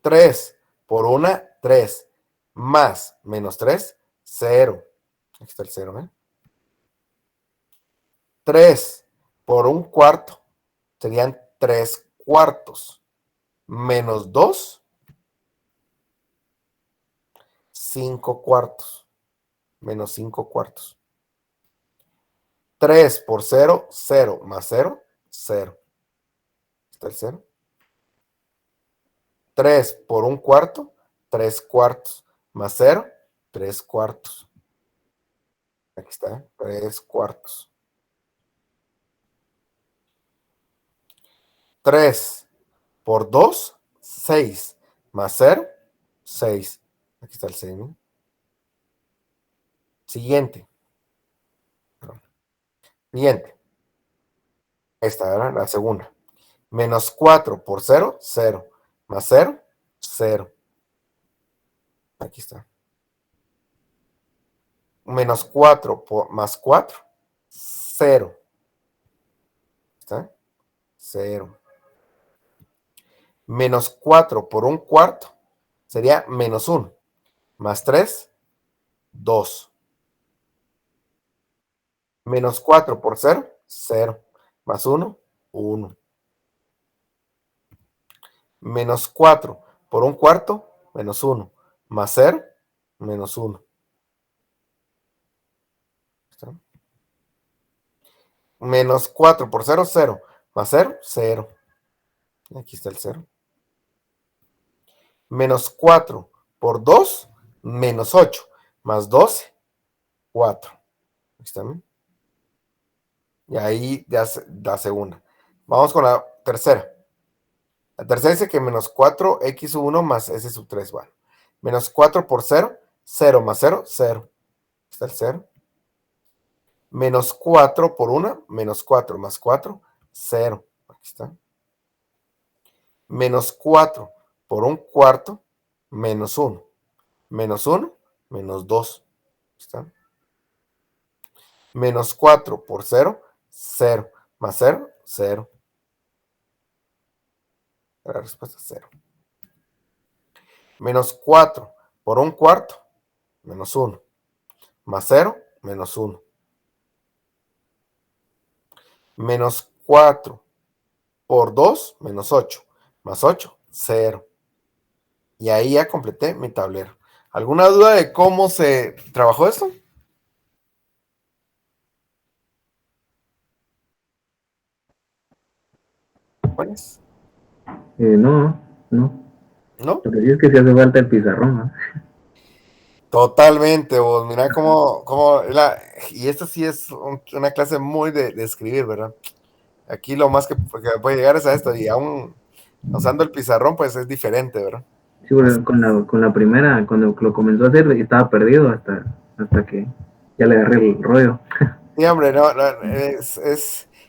3 por 1, 3. Más menos 3, 0. Aquí está el 0, ¿eh? 3 por 1 cuarto. Serían 3 cuartos. Menos 2, 5 cuartos. Menos 5 cuartos. 3 por 0, 0. Más 0, 0. Está el 0. 3 por 1 cuarto, 3 cuartos. Más 0, 3 cuartos. Aquí está, 3 cuartos. 3 por 2, 6. Más 0, 6. Aquí está el 6, ¿no? Siguiente. Siguiente. Esta era la segunda. Menos 4 por 0, 0. Más 0, 0. Aquí está. Menos 4 por más 4, 0. ¿Está? 0. Menos 4 por 1 cuarto sería menos 1. Más 3, 2. Menos 4 por 0, 0. Más 1, 1. Menos 4 por 1 cuarto, menos 1. Más 0, menos 1. menos 4 por 0, 0. Más 0, 0. Aquí está el 0. Menos 4 por 2, menos 8. Más 12, 4. Aquí está, ¿no? Y ahí ya la segunda. Vamos con la tercera. La tercera dice que menos 4x1 más s sub 3. Bueno, menos 4 por 0, 0 más 0, 0. Está el 0. Menos 4 por 1, menos 4 más 4, 0. Aquí está. Menos 4 por 1/4, menos 1. Menos 1, menos 2. Aquí está. Menos 4 por 0, 0. Más 0, 0. La respuesta es 0. Menos 4 por 1/4, menos 1. Más 0, menos 1. Menos 4 por 2, menos 8. Más 8, 0. Y ahí ya completé mi tablero. ¿Alguna duda de cómo se trabajó esto? ¿Cuáles?
No.
¿No?
Lo que sí es que sí hace falta el pizarrón, ¿no?
Totalmente, vos. Mira y esto sí es una clase muy de escribir, ¿verdad? Aquí lo más que puede llegar es a esto, y aún usando el pizarrón, pues es diferente, ¿verdad?
Sí, bueno, con la primera, cuando lo comenzó a hacer, estaba perdido hasta que ya le agarré el rollo.
Sí, hombre, no,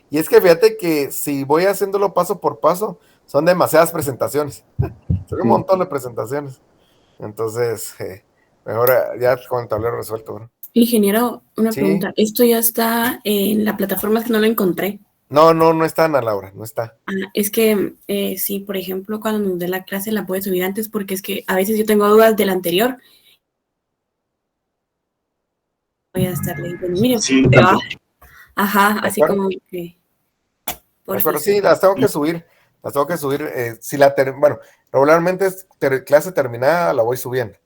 y es que fíjate que si voy haciéndolo paso por paso, son demasiadas presentaciones. Son un montón de presentaciones. Entonces, mejor ya con el tablero resuelto, ¿verdad?
Ingeniero, una
Sí.
pregunta. ¿Esto ya está en la plataforma? Es que no lo encontré.
No está, Ana Laura, no está.
Es que sí, por ejemplo, cuando nos dé la clase la puede subir antes porque es que a veces yo tengo dudas del anterior. Voy a estar leyendo. Miren, ajá, así como que...
De acuerdo, sí, las tengo que subir. Bueno, regularmente es clase terminada, la voy subiendo.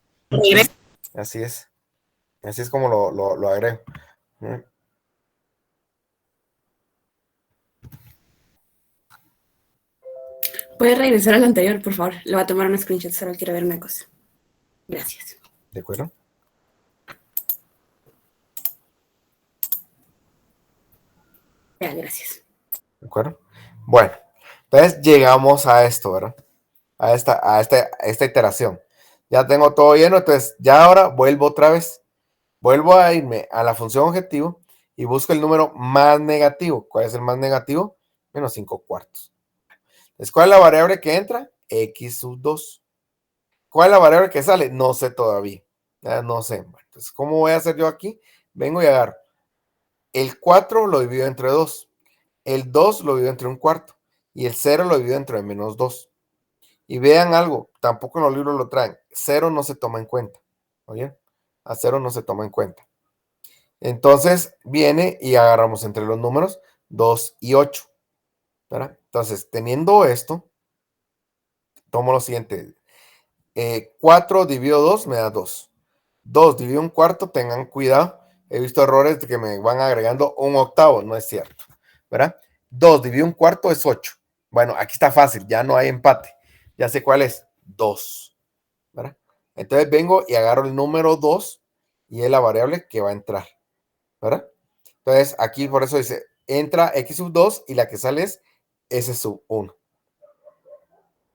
Así es. Así es como lo agrego.
¿Puede regresar al anterior, por favor? Le voy a tomar un screenshot, solo quiero ver una cosa. Gracias.
¿De acuerdo?
Ya, gracias.
¿De acuerdo? Bueno, entonces llegamos a esto, ¿verdad? A esta iteración. Ya tengo todo lleno, entonces ya ahora vuelvo otra vez. Vuelvo a irme a la función objetivo y busco el número más negativo. ¿Cuál es el más negativo? Menos 5/4. Entonces, ¿cuál es la variable que entra? X sub 2. ¿Cuál es la variable que sale? No sé todavía. No sé. Entonces, ¿cómo voy a hacer yo aquí? Vengo y agarro. El 4 lo divido entre 2. El 2 lo divido entre 1/4. Y el 0 lo divido entre menos 2. Y vean algo, tampoco en los libros lo traen. 0 no se toma en cuenta. ¿Oye? A 0 no se toma en cuenta. Entonces, viene y agarramos entre los números 2 y 8. ¿Verdad? Entonces, teniendo esto, tomo lo siguiente. 4 dividido 2 me da 2. 2 dividido 1/4, tengan cuidado. He visto errores de que me van agregando 1/8, no es cierto. ¿Verdad? 2 dividido 1/4 es 8. Bueno, aquí está fácil, ya no hay empate. Ya sé cuál es, 2. ¿Verdad? Entonces vengo y agarro el número 2 y es la variable que va a entrar. ¿Verdad? Entonces aquí por eso dice, entra x sub 2 y la que sale es s sub 1.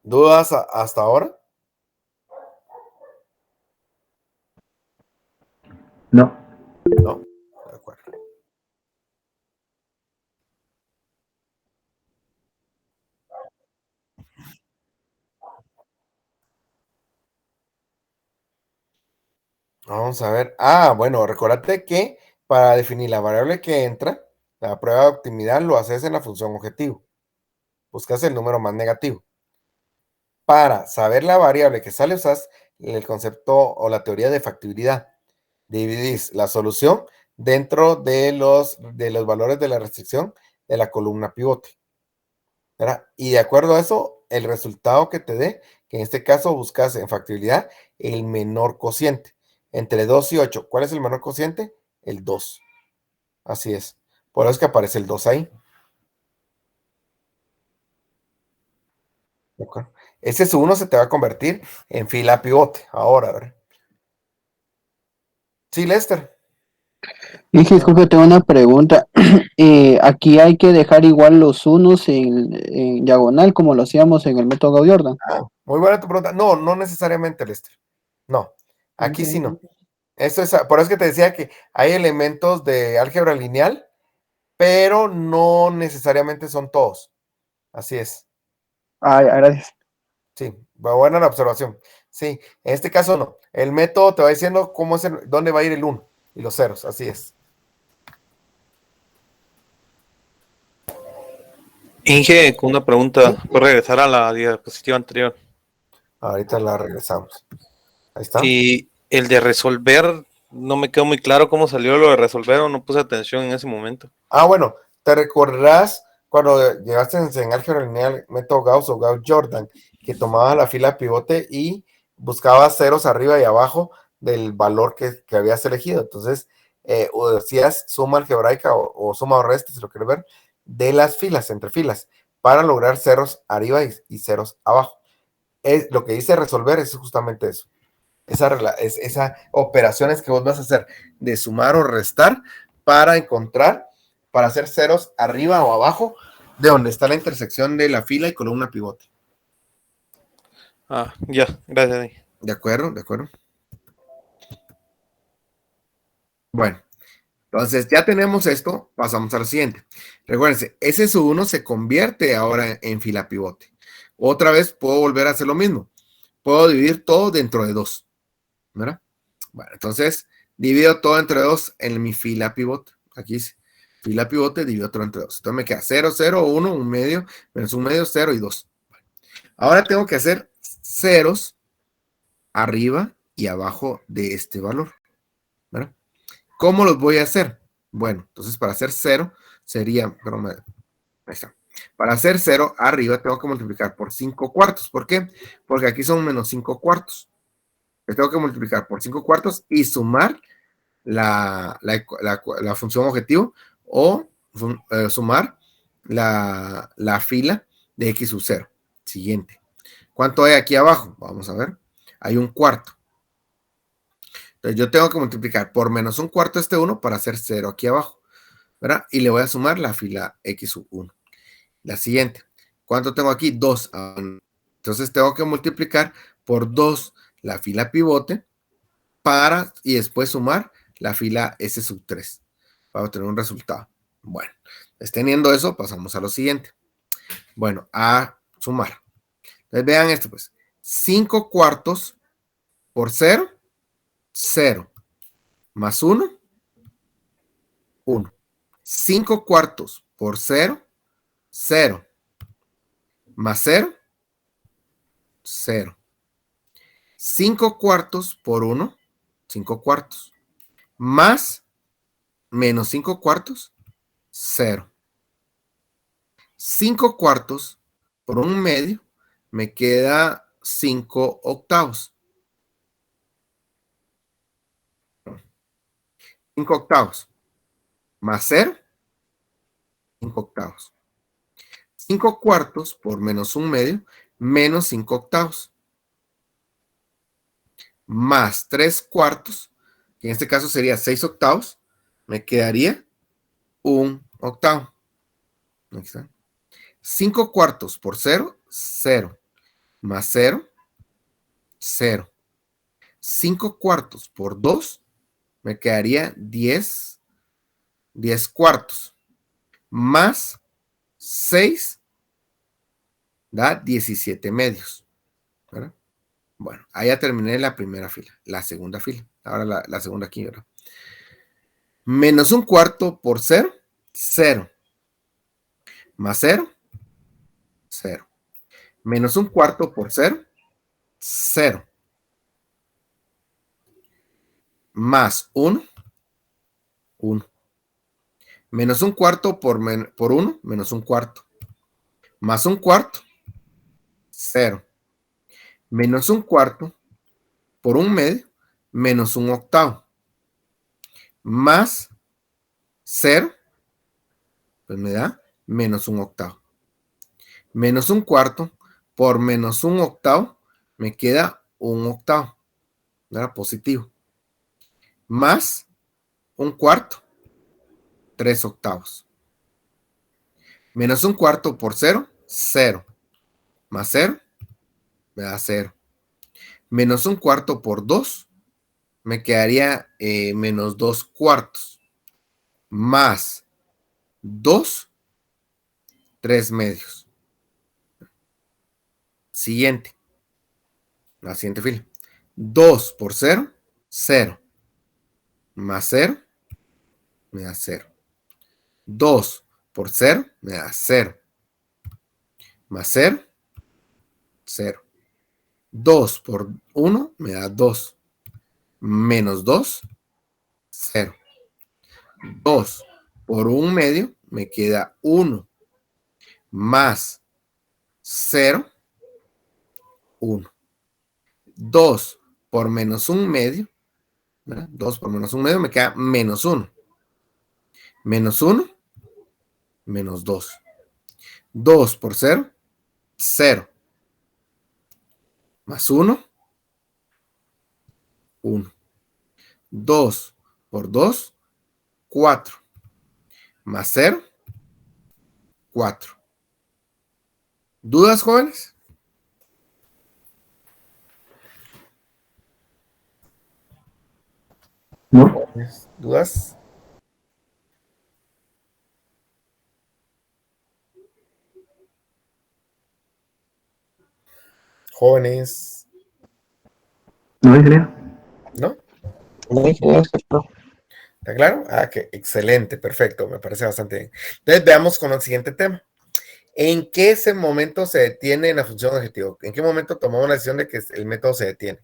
¿Dudas hasta ahora?
No.
No, de acuerdo. Vamos a ver. Bueno, recordate que para definir la variable que entra, la prueba de optimidad lo haces en la función objetivo. Buscas el número más negativo. Para saber la variable que sale, usas el concepto o la teoría de factibilidad. Dividís la solución dentro de los valores de la restricción de la columna pivote. ¿Verdad? Y de acuerdo a eso, el resultado que te dé, que en este caso buscas en factibilidad el menor cociente. Entre 2 y 8. ¿Cuál es el menor cociente? El 2. Así es. Por eso es que aparece el 2 ahí. ¿De acuerdo? Ese S1 se te va a convertir en fila pivote ahora, ¿verdad? Sí, Lester.
Dije, disculpe, tengo una pregunta. Aquí hay que dejar igual los unos en diagonal como lo hacíamos en el método Gauss-Jordan.
Muy buena tu pregunta. No, no necesariamente, Lester. No, aquí sí no. Esto es, por eso es que te decía que hay elementos de álgebra lineal, pero no necesariamente son todos. Así es.
Gracias.
Sí, buena la observación. Sí, en este caso no. El método te va diciendo cómo es dónde va a ir el 1 y los ceros. Así es.
Inge, con una pregunta. ¿Puedo regresar a la diapositiva anterior?
Ahorita la regresamos. Ahí está.
Y el de resolver, no me quedó muy claro cómo salió lo de resolver o no puse atención en ese momento.
Bueno, te recordarás cuando llegaste en álgebra lineal, método Gauss o Gauss-Jordan, que tomabas la fila pivote y buscabas ceros arriba y abajo del valor que habías elegido. Entonces, o decías suma algebraica o suma o resta, si lo quieres ver, de las filas, entre filas, para lograr ceros arriba y ceros abajo. Lo que dice resolver es justamente eso. Esas operaciones que vos vas a hacer de sumar o restar para encontrar, para hacer ceros arriba o abajo de donde está la intersección de la fila y columna pivote.
Ya, gracias.
De acuerdo, de acuerdo. Bueno, entonces ya tenemos esto, pasamos a lo siguiente. Recuérdense, ese S1 se convierte ahora en fila pivote. Otra vez puedo volver a hacer lo mismo. Puedo dividir todo dentro de 2. ¿Verdad? Bueno, entonces divido todo entre 2 en mi fila pivote. Aquí dice fila pivote, divido todo entre 2. Entonces me queda 0, 0, 1, 1 medio, menos 1 medio, 0 y 2. Ahora tengo que hacer ceros arriba y abajo de este valor. ¿Verdad? ¿Cómo los voy a hacer? Bueno, entonces para hacer 0 sería, ahí está. Para hacer 0 arriba tengo que multiplicar por 5 cuartos. ¿Por qué? Porque aquí son menos 5 cuartos. Le tengo que multiplicar por 5 cuartos y sumar la función objetivo o sumar la fila de x sub 0. Siguiente. ¿Cuánto hay aquí abajo? Vamos a ver. Hay un cuarto. Entonces yo tengo que multiplicar por menos un cuarto este 1 para hacer 0 aquí abajo. ¿Verdad? Y le voy a sumar la fila x sub 1. La siguiente. ¿Cuánto tengo aquí? 2. Entonces tengo que multiplicar por 2 la fila pivote y después sumar la fila S sub 3 para obtener un resultado. Bueno, teniendo eso, pasamos a lo siguiente. Bueno, a sumar. Entonces vean esto pues. 5 cuartos por 0, 0. Más 1, 1. 5 cuartos por 0, 0. Más 0, 0. 5 cuartos por 1, 5 cuartos. Más menos 5 cuartos, 0. 5 cuartos por 1 medio, me queda 5 octavos. 5 octavos. Más 0, 5 octavos. 5 cuartos por menos 1 medio, menos 5 octavos. Más 3 cuartos, que en este caso sería 6 octavos, me quedaría 1 octavo. Aquí está. 5 cuartos por 0, 0. Más 0, 0. 5 cuartos por 2, me quedaría 10 cuartos. Más 6, da 17 medios. ¿Verdad? Bueno, ahí ya terminé la primera fila, la segunda fila. Ahora la segunda aquí, ¿verdad? Menos 1 cuarto por 0, 0. Más 0, 0. Menos 1 cuarto por 0, 0. Más 1, 1. Menos 1 cuarto por 1, menos 1 cuarto. Más 1 cuarto, 0. Menos 1 cuarto por 1 medio, menos 1 octavo. Más 0, Pues me da menos un octavo. Menos un cuarto por menos un octavo me queda un octavo, ¿verdad? Positivo. Más un cuarto, 3 octavos. Menos un cuarto por 0, 0. Más 0, me da 0. Menos un cuarto por 2, me quedaría menos 2 cuartos. Más 2, 3 medios. Siguiente. La siguiente fila. 2 por 0, 0. Más 0, me da 0. 2 por 0, me da 0. Más 0, 0. 2 por 1, me da 2. Menos 2, 0. 2 por 1 medio, me queda 1. Más 0, 1. 2 por menos 1 medio, ¿verdad? 2 por menos 1 medio me queda menos 1. Menos 1, menos 2. 2 por 0, 0. Más 1, 1. 2 por 2, 4. Más 0, 4. ¿Dudas, jóvenes?
No.
¿Dudas? Jóvenes.
No, ingeniero.
¿No?
No, ingeniero, aceptó.
¿Está claro? Ah, que excelente, perfecto, me parece bastante bien. Entonces veamos con el siguiente tema. ¿En qué ese momento se detiene en la función objetivo? ¿En qué momento tomamos la decisión de que el método se detiene?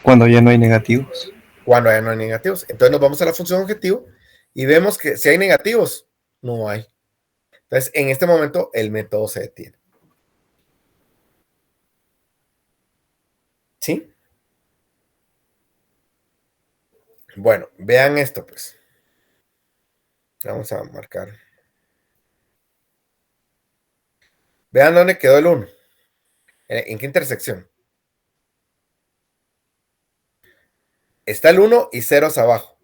Cuando ya no hay negativos.
Cuando ya no hay negativos. Entonces nos vamos a la función objetivo y vemos que si hay negativos, no hay. Entonces, en este momento, el método se detiene. ¿Sí? Bueno, vean esto, pues. Vamos a marcar. Vean dónde quedó el 1. ¿En qué intersección? Está el 1 y ceros abajo.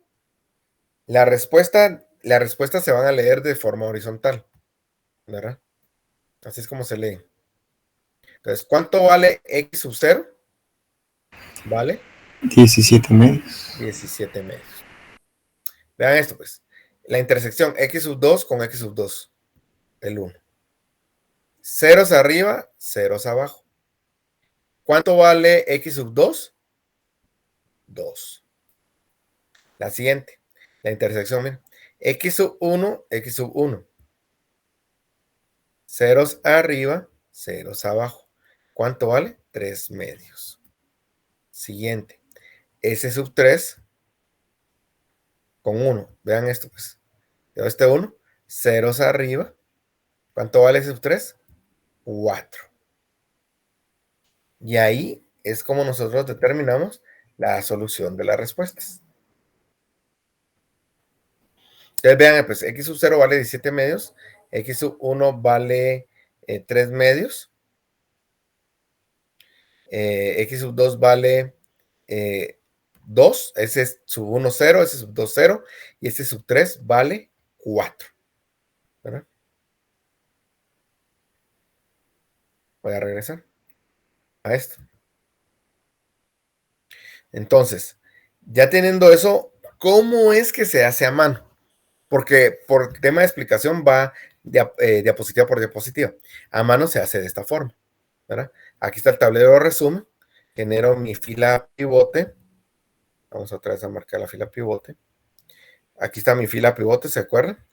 La respuesta se van a leer de forma horizontal, ¿verdad? Así es como se lee. Entonces, ¿cuánto vale x sub 0? ¿Vale?
17 medios.
17 medios. Vean esto, pues. La intersección x sub 2 con x sub 2. El 1. Ceros arriba, ceros abajo. ¿Cuánto vale x sub 2? 2. La siguiente. La intersección, miren. X sub 1, x sub 1. Ceros arriba, ceros abajo. ¿Cuánto vale? 3 medios. Siguiente. S sub 3 con 1. Vean esto, pues. Yo este 1. Ceros arriba. ¿Cuánto vale S sub 3? 4. Y ahí es como nosotros determinamos la solución de las respuestas. Entonces vean, pues x sub 0 vale 17 medios. X sub 1 vale 3 medios. X sub 2 vale 2, ese es sub 1, 0, ese es sub 2, 0, y este sub 3 vale 4. ¿Verdad? Voy a regresar a esto. Entonces, ya teniendo eso, ¿cómo es que se hace a mano? Porque por tema de explicación va diapositiva por diapositiva. A mano se hace de esta forma, ¿verdad? Aquí está el tablero de resumen. Genero mi fila pivote. Vamos otra vez a marcar la fila pivote. Aquí está mi fila pivote, ¿se acuerdan?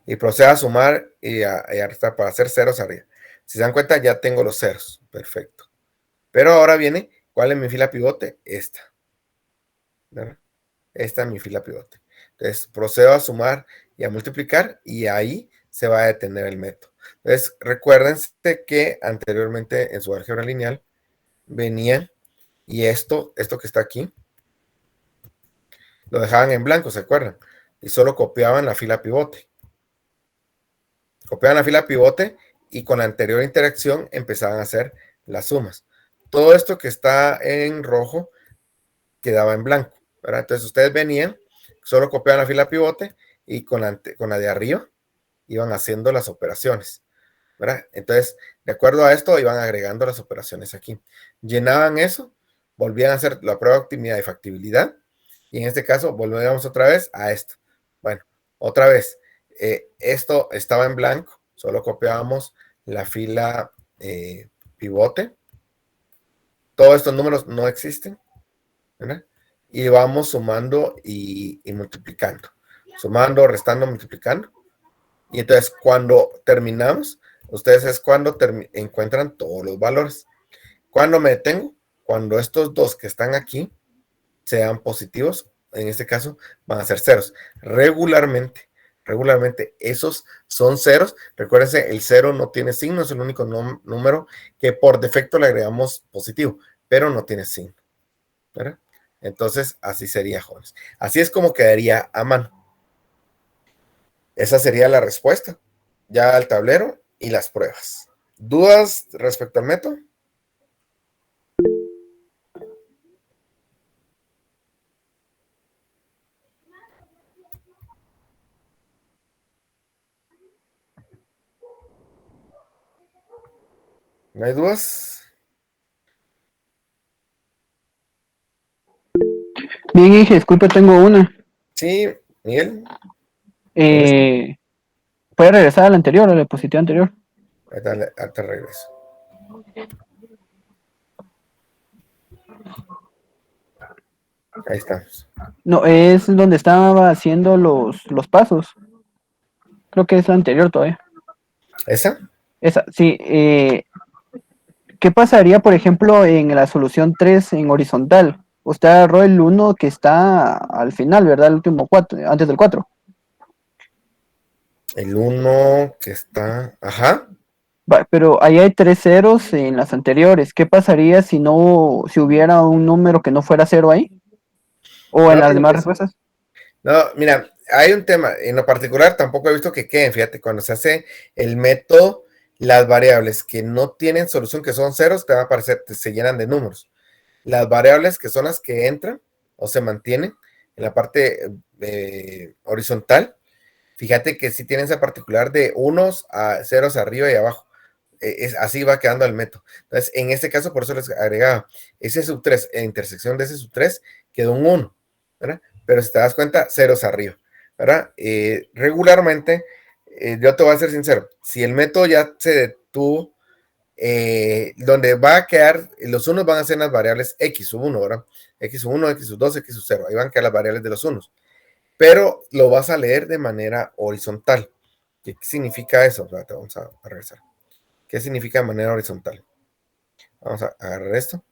Y procedo a sumar y a restar para hacer ceros arriba. Si se dan cuenta, ya tengo los ceros. Perfecto. Pero ahora viene, ¿cuál es mi fila pivote? Esta. ¿Verdad? Esta es mi fila pivote. Entonces, procedo a sumar y a multiplicar y ahí se va a detener el método. Entonces, recuérdense que anteriormente en su álgebra lineal venía y esto que está aquí, lo dejaban en blanco, ¿se acuerdan? Y solo copiaban la fila pivote. Copiaban la fila pivote y con la anterior interacción empezaban a hacer las sumas. Todo esto que está en rojo quedaba en blanco, ¿verdad? Entonces ustedes venían, solo copiaban la fila pivote y con la de arriba iban haciendo las operaciones, ¿verdad? Entonces, de acuerdo a esto, iban agregando las operaciones aquí. Llenaban eso, volvían a hacer la prueba de optimidad y factibilidad, y en este caso volvíamos otra vez a esto. Bueno, otra vez, esto estaba en blanco, solo copiábamos la fila pivote. Todos estos números no existen, ¿verdad? Y vamos sumando y multiplicando. Sumando, restando, multiplicando. Y entonces cuando terminamos, ustedes es cuando encuentran todos los valores. ¿Cuándo me detengo? Cuando estos dos que están aquí sean positivos, en este caso van a ser ceros. Regularmente esos son ceros. Recuérdense, el cero no tiene signo, es el único número que por defecto le agregamos positivo, pero no tiene signo, ¿verdad? Entonces, así sería, jóvenes. Así es como quedaría a mano. Esa sería la respuesta. Ya al tablero y las pruebas. ¿Dudas respecto al método? ¿No hay dudas?
Bien, Inge, disculpe, tengo una.
Sí, Miguel.
¿Puede regresar al anterior, al diapositivo anterior?
Ahorita regreso. Ahí estamos.
No, es donde estaba haciendo los pasos. Creo que es la anterior todavía.
¿Esa?
Esa, sí. ¿Qué pasaría, por ejemplo, en la solución 3 en horizontal? Usted agarró el 1 que está al final, ¿verdad? El último 4, antes del 4.
El 1 que está... Ajá.
Pero ahí hay 3 ceros en las anteriores. ¿Qué pasaría si hubiera un número que no fuera 0 ahí? ¿O en las demás respuestas?
No, mira, hay un tema. En lo particular tampoco he visto que queden. Fíjate, cuando se hace el método, las variables que no tienen solución, que son ceros, te va a aparecer, se llenan de números. Las variables que son las que entran o se mantienen en la parte horizontal, fíjate que sí tienen esa particular de unos a ceros arriba y abajo. Así va quedando el método. Entonces, en este caso, por eso les agregaba ese sub 3, en intersección de ese sub 3, quedó un 1, ¿verdad? Pero si te das cuenta, ceros arriba, ¿verdad? Regularmente, yo te voy a ser sincero, si el método ya se detuvo, donde va a quedar, los unos van a ser las variables x sub 1, ¿verdad? X sub 1, x sub 2, x sub 0, ahí van a quedar las variables de los unos. Pero lo vas a leer de manera horizontal. ¿Qué significa eso? Vamos a regresar. ¿Qué significa de manera horizontal? Vamos a agarrar esto.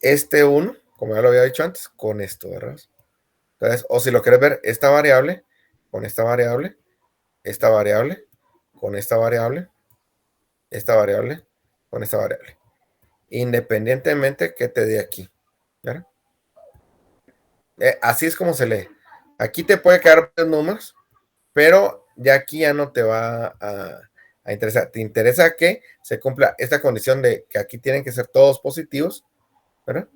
Este 1, como ya lo había dicho antes, con esto, ¿verdad? Entonces, o si lo quieres ver, esta variable, con esta variable, esta variable, con esta variable, esta variable, con esta variable. Independientemente que te dé aquí, ¿verdad? Así es como se lee. Aquí te puede quedar los números, pero ya aquí ya no te va a interesar. Te interesa que se cumpla esta condición de que aquí tienen que ser todos positivos, ¿verdad?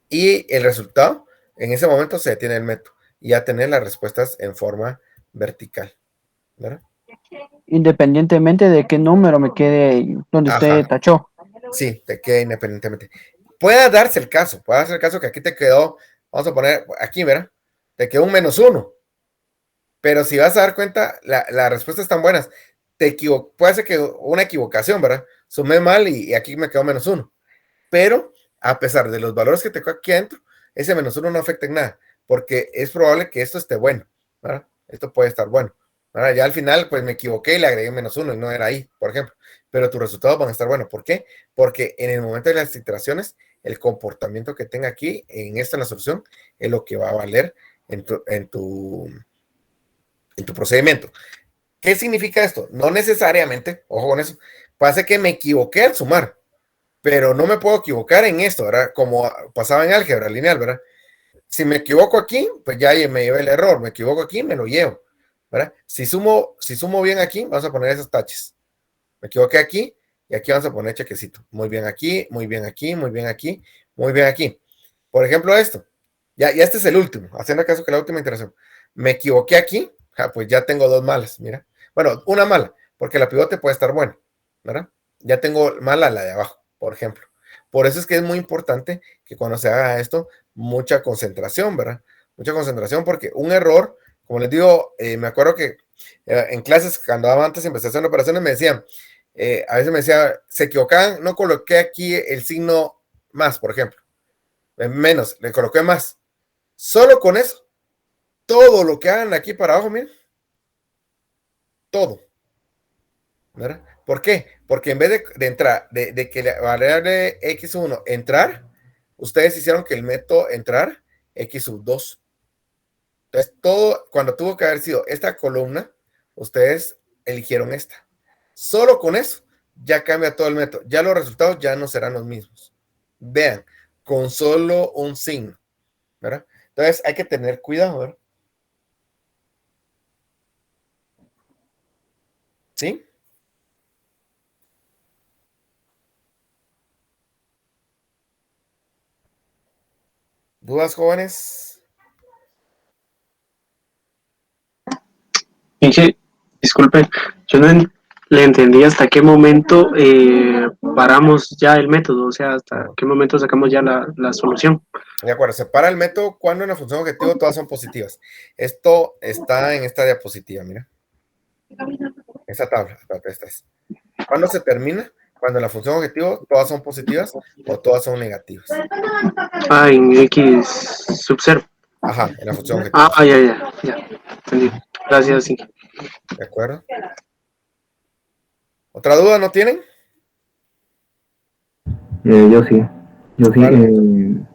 Y el resultado, en ese momento se detiene el método y ya tener las respuestas en forma vertical, ¿verdad?
Independientemente de qué número me quede donde usted tachó.
Sí, te queda independientemente. Puede darse el caso que aquí te quedó, vamos a poner aquí, ¿verdad? Te quedó un -1. Pero si vas a dar cuenta, las respuestas están buenas. Puede ser que una equivocación, ¿verdad? Sumé mal y aquí me quedó -1. Pero a pesar de los valores que te quedó aquí adentro, ese -1 no afecta en nada, porque es probable que esto esté bueno, ¿verdad? Esto puede estar bueno. ¿Verdad? Ya al final, pues me equivoqué y le agregué -1 y no era ahí, por ejemplo. Pero tus resultados van a estar buenos. ¿Por qué? Porque en el momento de las iteraciones, el comportamiento que tenga aquí, en la solución, es lo que va a valer en tu procedimiento. ¿Qué significa esto? No necesariamente, ojo con eso, puede ser que me equivoqué al sumar, pero no me puedo equivocar en esto, ¿verdad? Como pasaba en álgebra lineal, ¿verdad? Si me equivoco aquí, pues ya me llevé el error. Me equivoco aquí, me lo llevo, ¿verdad? Si sumo bien aquí, vamos a poner esos taches. Me equivoqué aquí y aquí vamos a poner chequecito. Muy bien aquí, muy bien aquí, muy bien aquí, muy bien aquí. Por ejemplo, esto. Ya este es el último, haciendo caso que la última interacción. Me equivoqué aquí, pues ya tengo 2 malas, mira. Bueno, una mala, porque la pivote puede estar buena, ¿verdad? Ya tengo mala la de abajo, por ejemplo. Por eso es que es muy importante que cuando se haga esto, mucha concentración, ¿verdad? Mucha concentración, porque un error, como les digo, me acuerdo que en clases, cuando antes empecé a hacer operaciones, me decían, a veces me decía, se equivocaban, no coloqué aquí el signo más, por ejemplo. Menos, le coloqué más. Solo con eso, todo lo que hagan aquí para abajo, miren, todo, ¿verdad? ¿Por qué? Porque en vez de entrar, de que la variable x1 entrar, ustedes hicieron que el método entrar x2. Entonces, todo, cuando tuvo que haber sido esta columna, ustedes eligieron esta. Solo con eso, ya cambia todo el método. Ya los resultados ya no serán los mismos. Vean, con solo un signo, ¿verdad? Entonces, hay que tener cuidado, ¿verdad? ¿Sí? ¿Dudas, jóvenes?
Inge, disculpe, yo no le entendí hasta qué momento paramos ya el método, o sea, hasta qué momento sacamos ya la solución.
De acuerdo, separa el método cuando en la función objetivo todas son positivas. Esto está en esta diapositiva, mira. Esa tabla, esta es. ¿Cuándo se termina? Cuando en la función objetivo todas son positivas o todas son negativas.
Ah, en X sub 0.
Ajá, en la función objetivo.
Ah, ya. Entendí. Gracias, sí.
De acuerdo. ¿Otra duda no tienen?
Yo sí. Vale.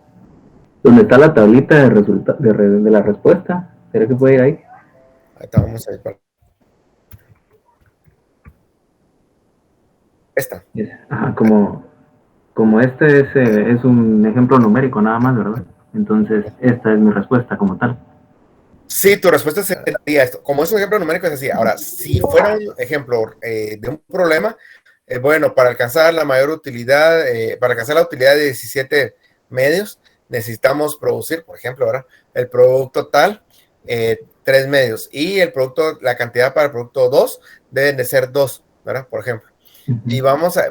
¿Dónde está la tablita de la respuesta? ¿Será que puede ir ahí?
Ahí está, vamos a ir para... Esta.
Ajá, como este es un ejemplo numérico nada más, ¿verdad? Entonces, esta es mi respuesta como tal.
Sí, tu respuesta sería esto. Como es un ejemplo numérico, es así. Ahora, si fuera un ejemplo de un problema, bueno, para alcanzar la mayor utilidad, para alcanzar la utilidad de 17 medios, necesitamos producir, por ejemplo, ¿verdad? El producto tal, 3 medios. Y el producto, la cantidad para el producto 2, deben de ser 2, ¿verdad? Por ejemplo. Y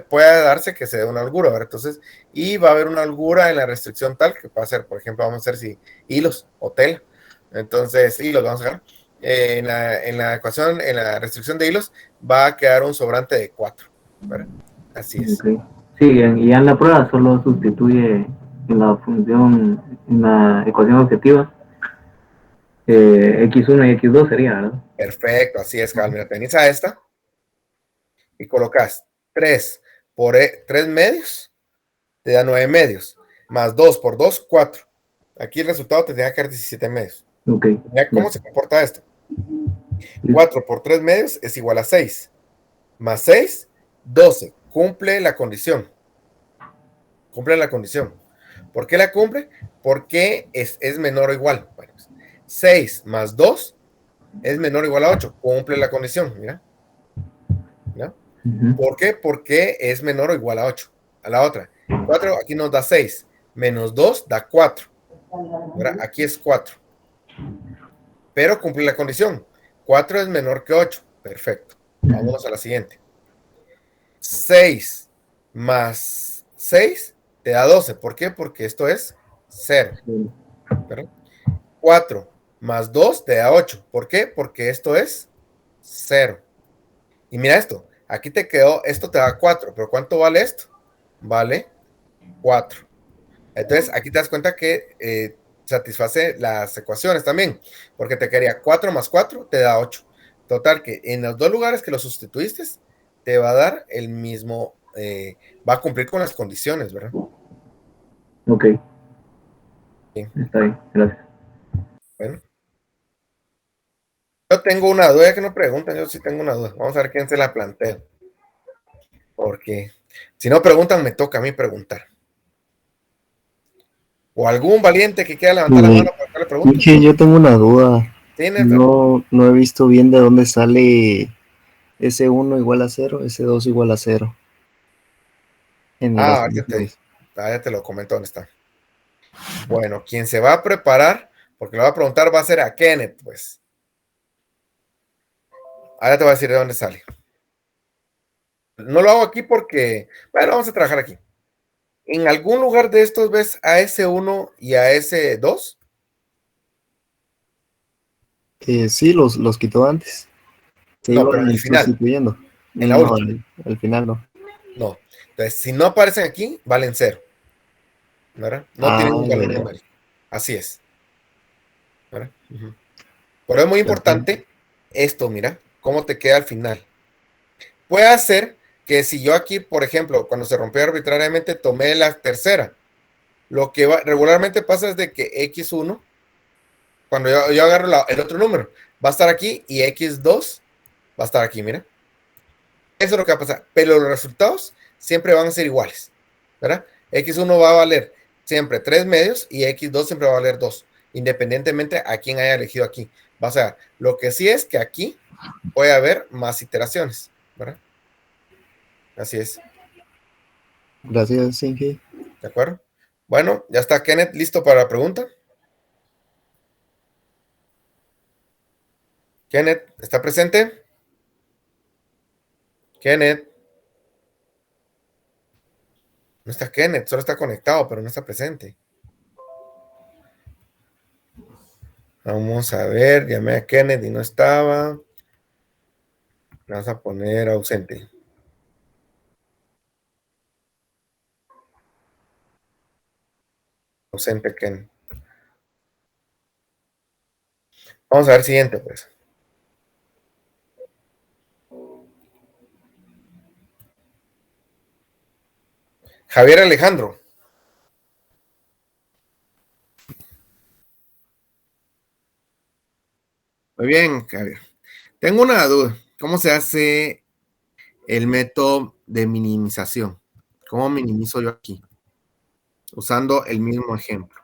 puede darse que se dé una holgura, ¿verdad? Entonces, y va a haber una holgura en la restricción tal que va a ser, por ejemplo, vamos a hacer si hilos o tela. Entonces, hilos vamos a dejar. En la ecuación, en la restricción de hilos, va a quedar un sobrante de 4, ¿verdad? Así es.
Okay. Sí, y en la prueba solo sustituye en la función, en la ecuación objetiva, x1 y x2 sería, ¿verdad?
Perfecto, así es, cabal. Mira, tenés a esta y colocas 3 por 3 medios, te da 9 medios, más 2 por 2, 4. Aquí el resultado te tendría que dar 17 medios.
Okay.
Mira cómo se comporta esto. 4 por 3 medios es igual a 6. Más 6, 12. Cumple la condición. Cumple la condición. ¿Por qué la cumple? Porque es menor o igual. Bueno, 6 más 2 es menor o igual a 8. Cumple la condición. Mira. ¿No? ¿Por qué? Porque es menor o igual a 8. A la otra. 4 aquí nos da 6. Menos 2 da 4. ¿Verdad? Aquí es 4. Pero cumple la condición. 4 es menor que 8. Perfecto. Vámonos a la siguiente. 6 más 6 te da 12. ¿Por qué? Porque esto es 0. ¿Verdad? 4 más 2 te da 8. ¿Por qué? Porque esto es 0. Y mira esto. Aquí te quedó, esto te da 4. ¿Pero cuánto vale esto? Vale 4. Entonces, aquí te das cuenta que satisface las ecuaciones también, porque te quedaría 4 más 4 te da 8. Total, que en los dos lugares que lo sustituiste, te va a dar el mismo, va a cumplir con las condiciones, ¿verdad?
Ok.
Bien.
Está bien, gracias.
Bueno. Yo tengo una duda, que no preguntan, yo sí tengo una duda. Vamos a ver quién se la plantea. Porque si no preguntan, me toca a mí preguntar. ¿O algún valiente que quiera levantar la mano para que le pregunte?
Inge, yo tengo una duda.
¿Tiene?
No he visto bien de dónde sale S1 igual a 0, S2 igual a 0.
Ya te lo comento dónde está. Bueno, quien se va a preparar, porque le va a preguntar, va a ser a Kenneth, pues. Ahora te voy a decir de dónde sale. No lo hago aquí porque, bueno, vamos a trabajar aquí. ¿En algún lugar de estos ves a S1 y a S2?
Sí, los quitó antes.
No, pero en el final.
Sustituyendo.
En la última.
Al final no.
No. Entonces, si no aparecen aquí, valen 0. ¿Verdad? No tienen un valor numérico. Así es. ¿Verdad? Pero es muy importante esto, mira, cómo te queda al final. Puede ser que si yo aquí, por ejemplo, cuando se rompió arbitrariamente, tomé la tercera. Lo que regularmente pasa es de que X1, cuando yo agarro el otro número, va a estar aquí y X2 va a estar aquí, mira. Eso es lo que va a pasar. Pero los resultados siempre van a ser iguales, ¿verdad? X1 va a valer siempre 3 medios y X2 siempre va a valer 2, independientemente a quién haya elegido aquí. O sea, lo que sí es que aquí puede haber más iteraciones, ¿verdad? Así es.
Gracias, Inge.
¿De acuerdo? Bueno, ya está Kenneth listo para la pregunta. Kenneth, ¿está presente? Kenneth. No está Kenneth, solo está conectado, pero no está presente. Vamos a ver, llamé a Kenneth y no estaba. Vamos a poner ausente. Ausente Kenneth. Vamos a ver siguiente, pues. Javier Alejandro. Muy bien, Javier. Tengo una duda. ¿Cómo se hace el método de minimización? ¿Cómo minimizo yo aquí? Usando el mismo ejemplo.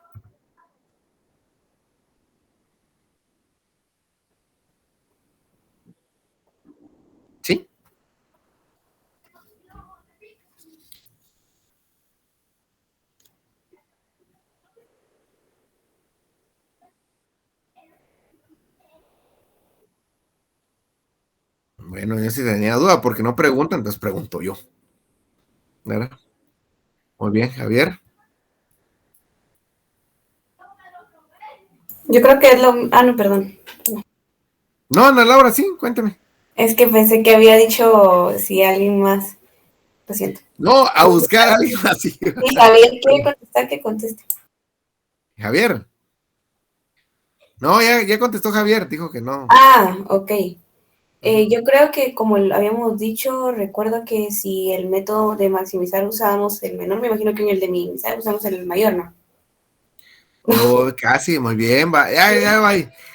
¿Sí? Bueno, yo sí tenía duda porque no preguntan, entonces pregunto yo. ¿Verdad? Muy bien, Javier.
Yo creo que es lo... Ah, no, perdón.
No, Ana Laura, sí, cuéntame.
Es que pensé que había dicho si alguien más. Lo siento.
No, a buscar a alguien así.
Sí, Javier quiere contestar, que conteste.
Javier. No, ya contestó Javier, dijo que no.
Ah, ok. Yo creo que como habíamos dicho, recuerdo que si el método de maximizar usábamos el menor, me imagino que en el de minimizar usamos el mayor, ¿no?
Oh, casi, muy bien, va. Ya va.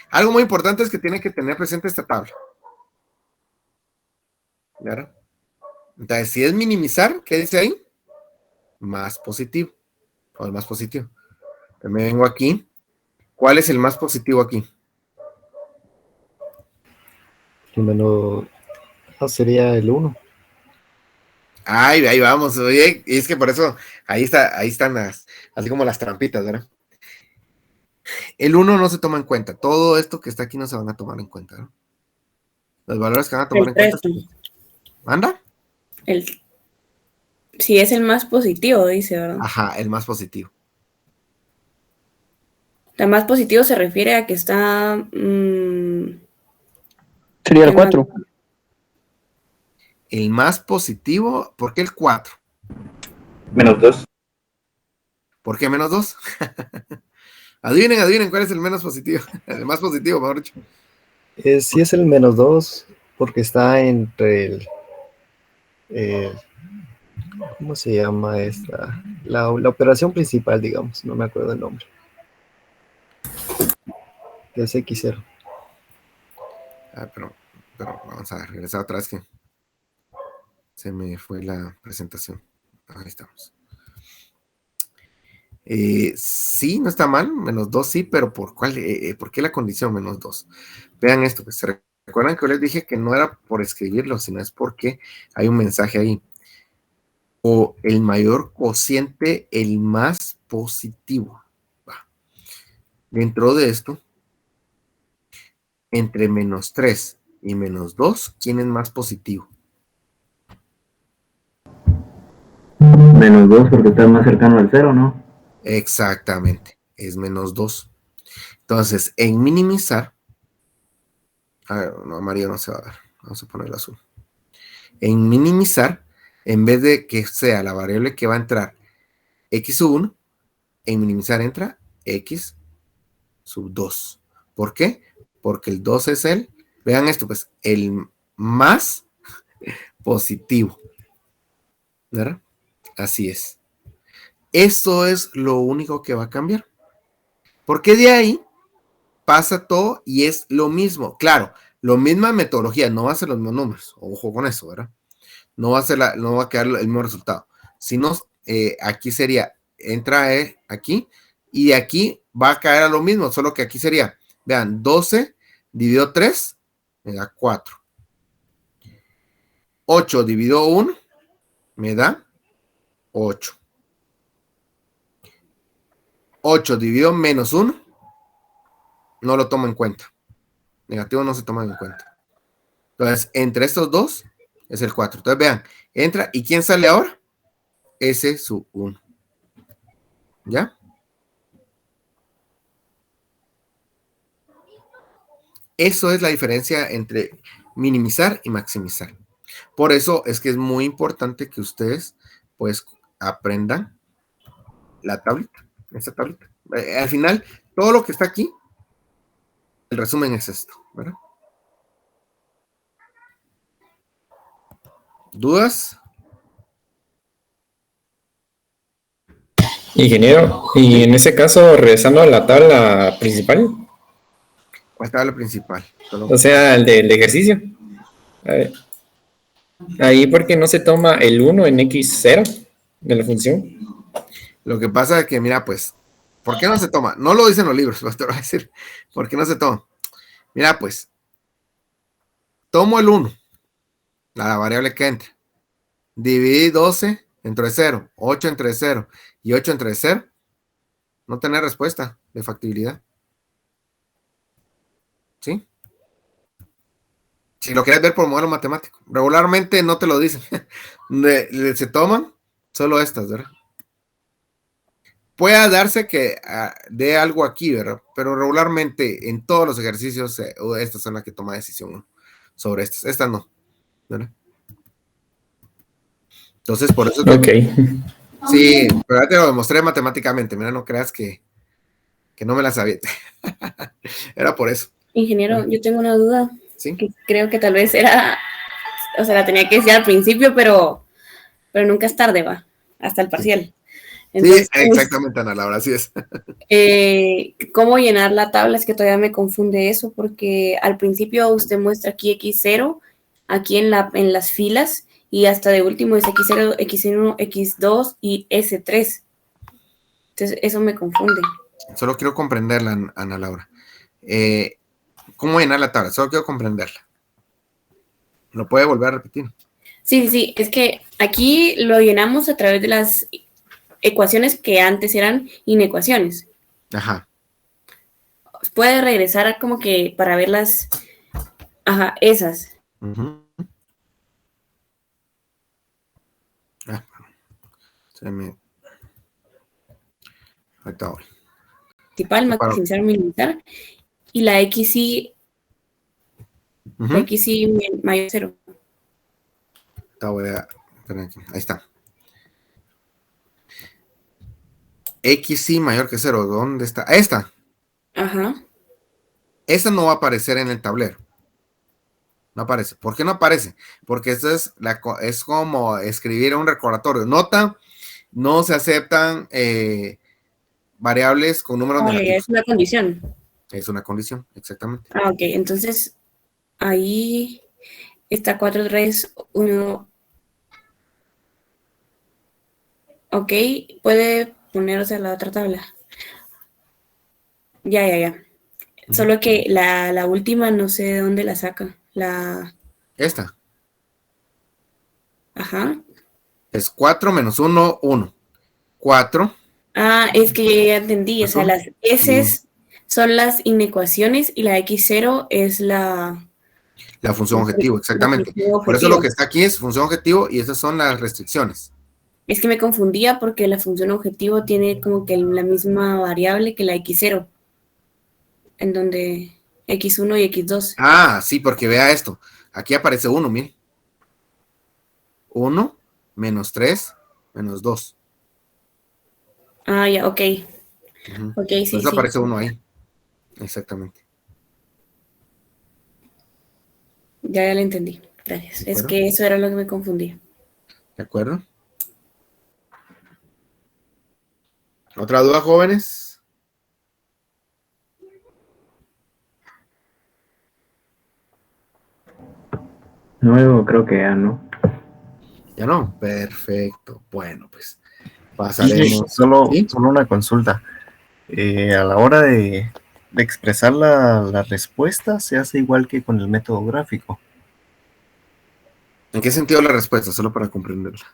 Algo muy importante es que tiene que tener presente esta tabla. ¿Verdad? Entonces, si es minimizar, ¿qué dice ahí? Más positivo. O el más positivo. Me vengo aquí. ¿Cuál es el más positivo aquí?
Primero sería el 1.
Ay, ahí vamos. Oye, y es que por eso ahí están así como las trampitas, ¿verdad? El 1 no se toma en cuenta. Todo esto que está aquí no se van a tomar en cuenta, ¿no? Los valores que van a tomar en cuenta. ¿Manda?
Si es el más positivo, dice, ¿verdad?
Ajá, el más positivo.
El más positivo se refiere a que está...
Sería el 4.
El más positivo, ¿por qué el 4?
Menos 2.
¿Por qué menos 2? Adivinen cuál es el menos positivo. El más positivo, mejor dicho.
Sí es el menos 2, porque está entre ¿cómo se llama esta? La operación principal, digamos, no me acuerdo el nombre. Que es X0.
Pero vamos a regresar otra vez que se me fue la presentación. Ahí estamos. Sí, no está mal, -2 sí, pero ¿por cuál? ¿Por qué la condición -2? Vean esto, pues se recuerdan que yo les dije que no era por escribirlo, sino es porque hay un mensaje ahí. O el mayor cociente, el más positivo. Va. Dentro de esto, entre -3 y -2, ¿quién es más positivo?
-2 porque está más cercano al 0, ¿no?
Exactamente, es -2. Entonces, en minimizar, a ver, no, amarillo no se va a ver, vamos a poner el azul. En minimizar, en vez de que sea la variable que va a entrar x sub 1, en minimizar entra x sub 2. ¿Por qué? Porque el 2 es vean esto, pues, el más positivo. ¿Verdad? Así es. Eso es lo único que va a cambiar. Porque de ahí pasa todo y es lo mismo. Claro, la misma metodología, no va a ser los mismos números. Ojo con eso, ¿verdad? No va a quedar el mismo resultado. Sino, aquí sería, entra aquí, y de aquí va a caer a lo mismo, solo que aquí sería, vean, 12 dividido 3, me da 4. 8 dividido 1, me da 8. 8 dividido -1, no lo tomo en cuenta. Negativo no se toma en cuenta. Entonces, entre estos dos, es el 4. Entonces, vean, entra, ¿y quién sale ahora? S sub 1. ¿Ya? Eso es la diferencia entre minimizar y maximizar. Por eso es que es muy importante que ustedes, pues, aprendan la tablita, esa tablita. Al final, todo lo que está aquí, el resumen es esto, ¿verdad? ¿Dudas?
Ingeniero, y en ese caso, regresando a la tabla principal,
¿Cuál tabla principal?
o sea, el del ejercicio. A ver. Ahí, ¿por qué no se toma el 1 en x0 de la función?
Lo que pasa es que, mira, pues, ¿por qué no se toma? No lo dicen los libros, te lo voy a decir. ¿Por qué no se toma? Mira, pues, tomo el 1, la variable que entra. Dividí 12 entre 0, 8 entre 0 y 8 entre 0. No tener respuesta de factibilidad. ¿Sí? Si lo quieres ver por modelo matemático. Regularmente no te lo dicen. Se toman solo estas, ¿verdad? Puede darse que dé algo aquí, ¿verdad? Pero regularmente en todos los ejercicios, estas son las que toma decisión, ¿no? Sobre estas. Estas no, ¿verdad? Entonces, por eso...
Ok.
Sí, pero ya te lo demostré matemáticamente. Mira, no creas que no me la sabía. Era por eso.
Ingeniero, yo tengo una duda.
¿Sí?
Que creo que tal vez era, o sea, la tenía que decir al principio, pero nunca es tarde, va, hasta el parcial. Entonces,
sí, exactamente, Ana Laura, así es.
¿Cómo llenar la tabla? Es que todavía me confunde eso, porque al principio usted muestra aquí X0, aquí en las filas, y hasta de último es X0, X1, X2 y S3. Entonces, eso me confunde.
Solo quiero comprenderla, Ana Laura. ¿Cómo llenar la tabla? Solo quiero comprenderla. ¿Lo puede volver a repetir?
Sí, es que aquí lo llenamos a través de las ecuaciones que antes eran inecuaciones.
Ajá.
Puede regresar como que para ver las... Ajá, esas.
Se me... Ahorita voy.
Principal, maximizar, minimizar. Y la XY... La XY mayor 0.
Ahí está. XY mayor que 0. ¿Dónde está? Esta.
Ajá.
Esa no va a aparecer en el tablero. No aparece. ¿Por qué no aparece? Porque esto es como escribir un recordatorio. Nota, no se aceptan variables con números negativos.
Es una condición.
Es una condición, exactamente.
Ok. Entonces, ahí está 4, 3, 1. Ok. Puede poner, o sea, la otra tabla. Ya. Solo que la última no sé de dónde la saca.
Esta
Ajá.
es 4 menos 1, 1. 4.
Ah, es que ya entendí. O sea,
Ajá.
las S son las inecuaciones y la X0 es la
función objetivo, exactamente.
función
Por eso lo
objetivo.
que está aquí es función objetivo y esas son las restricciones.
Es que me confundía porque la función objetivo tiene como que la misma variable que la X0, en donde X1 y X2.
Ah, sí, porque vea esto. Aquí aparece 1, mire. 1 menos 3 menos 2.
Ah, ya, ok. Ok,
Por
sí,
eso
sí.
aparece 1 ahí. Exactamente.
Ya lo entendí. Gracias.
¿De
Es
acuerdo?
que eso era lo que me confundía.
¿De acuerdo? ¿Otra duda, jóvenes?
No, yo creo que ya no.
¿Ya no? Perfecto. Bueno, pues
Sí,
pasaremos.
solo
¿Sí?
una consulta. A la hora de expresar la respuesta, se hace igual que con el método gráfico.
¿En qué sentido la respuesta? Solo para comprenderla.